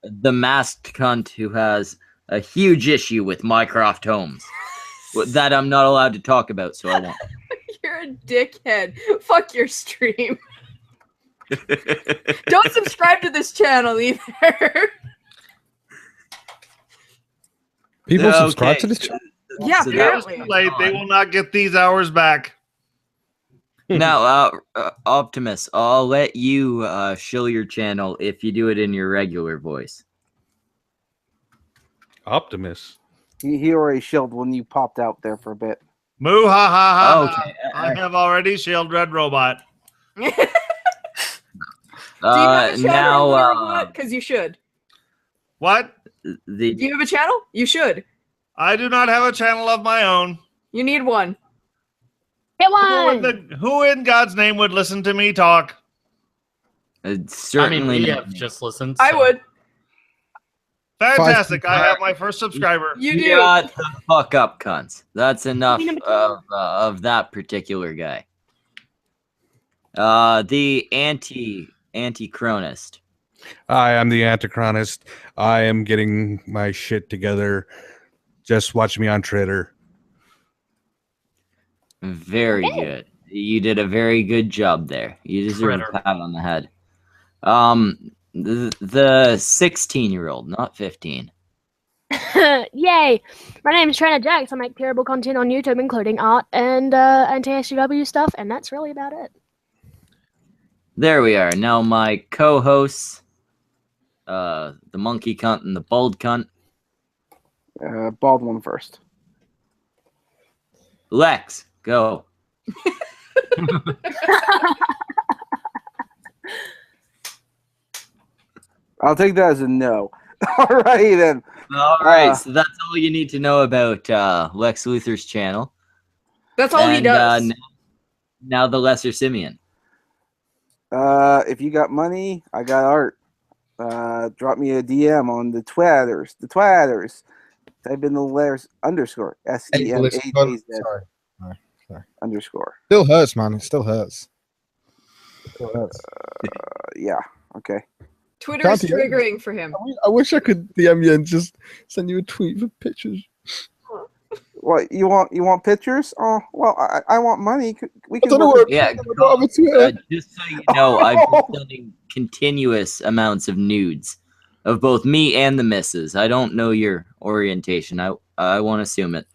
The masked cunt who has a huge issue with Mycroft Holmes that I'm not allowed to talk about, so I won't. You're a dickhead. Fuck your stream. Don't subscribe to this channel either. People subscribe to this channel? Yeah, So apparently. too late. They will not get these hours back. Now, Optimus, I'll let you shill your channel if you do it in your regular voice. Optimus. He already shilled when you popped out there for a bit. Moo ha ha ha. Okay. I have already shilled Red Robot. Do you have a channel? Now, Because you should. What? Do you have a channel? You should. I do not have a channel of my own. You need one. Get one. Who in God's name would listen to me talk? Certainly. I mean, we not have just listened. I would. Fantastic. I have my first subscriber. You do. Shut the fuck up, cunts. That's enough of that particular guy. The anti-chronist. I am the Antichronist. I am getting my shit together. Just watch me on Twitter. Very good. You did a very good job there. You deserve a pat on the head. The 16-year-old, not 15. Yay! My name is Trina Jax. I make terrible content on YouTube, including art and anti-SJW stuff, and that's really about it. There we are. Now my co-hosts, the monkey cunt and the bald cunt. Bald one first. Lex, go. I'll take that as a no. All right then. All right, so that's all you need to know about Lex Luthor's channel. That's all he does. Now the Lesser Simeon. If you got money, I got art. Drop me a DM on the Twatters. The Twatters. Type in the letters underscore SEMAZ Sorry. underscore. Still hurts, man. It still hurts. Still hurts. Yeah. Okay. Twitter is triggering for him. I wish I could DM you and just send you a tweet with pictures. What you want pictures? Oh well, I want money. We can. Yeah. Just so you know, I've been sending continuous amounts of nudes of both me and the missus. I don't know your orientation. I won't assume it.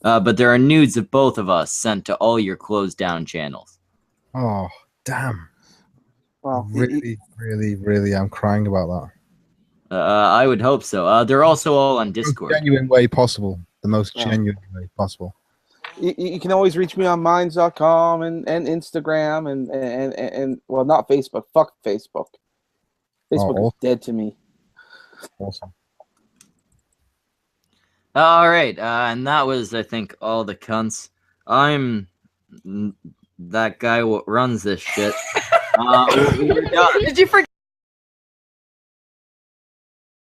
But there are nudes of both of us sent to all your closed down channels. Oh, damn. Well, really, I'm crying about that. I would hope so. They're also all on Discord. Genuine way possible. The most genuine way possible. You can always reach me on minds.com and Instagram and well, not Facebook. Fuck Facebook. Facebook is dead to me. Awesome. All right, and that was, I think, all the cunts. I'm that guy what runs this shit. We're done. Did you forget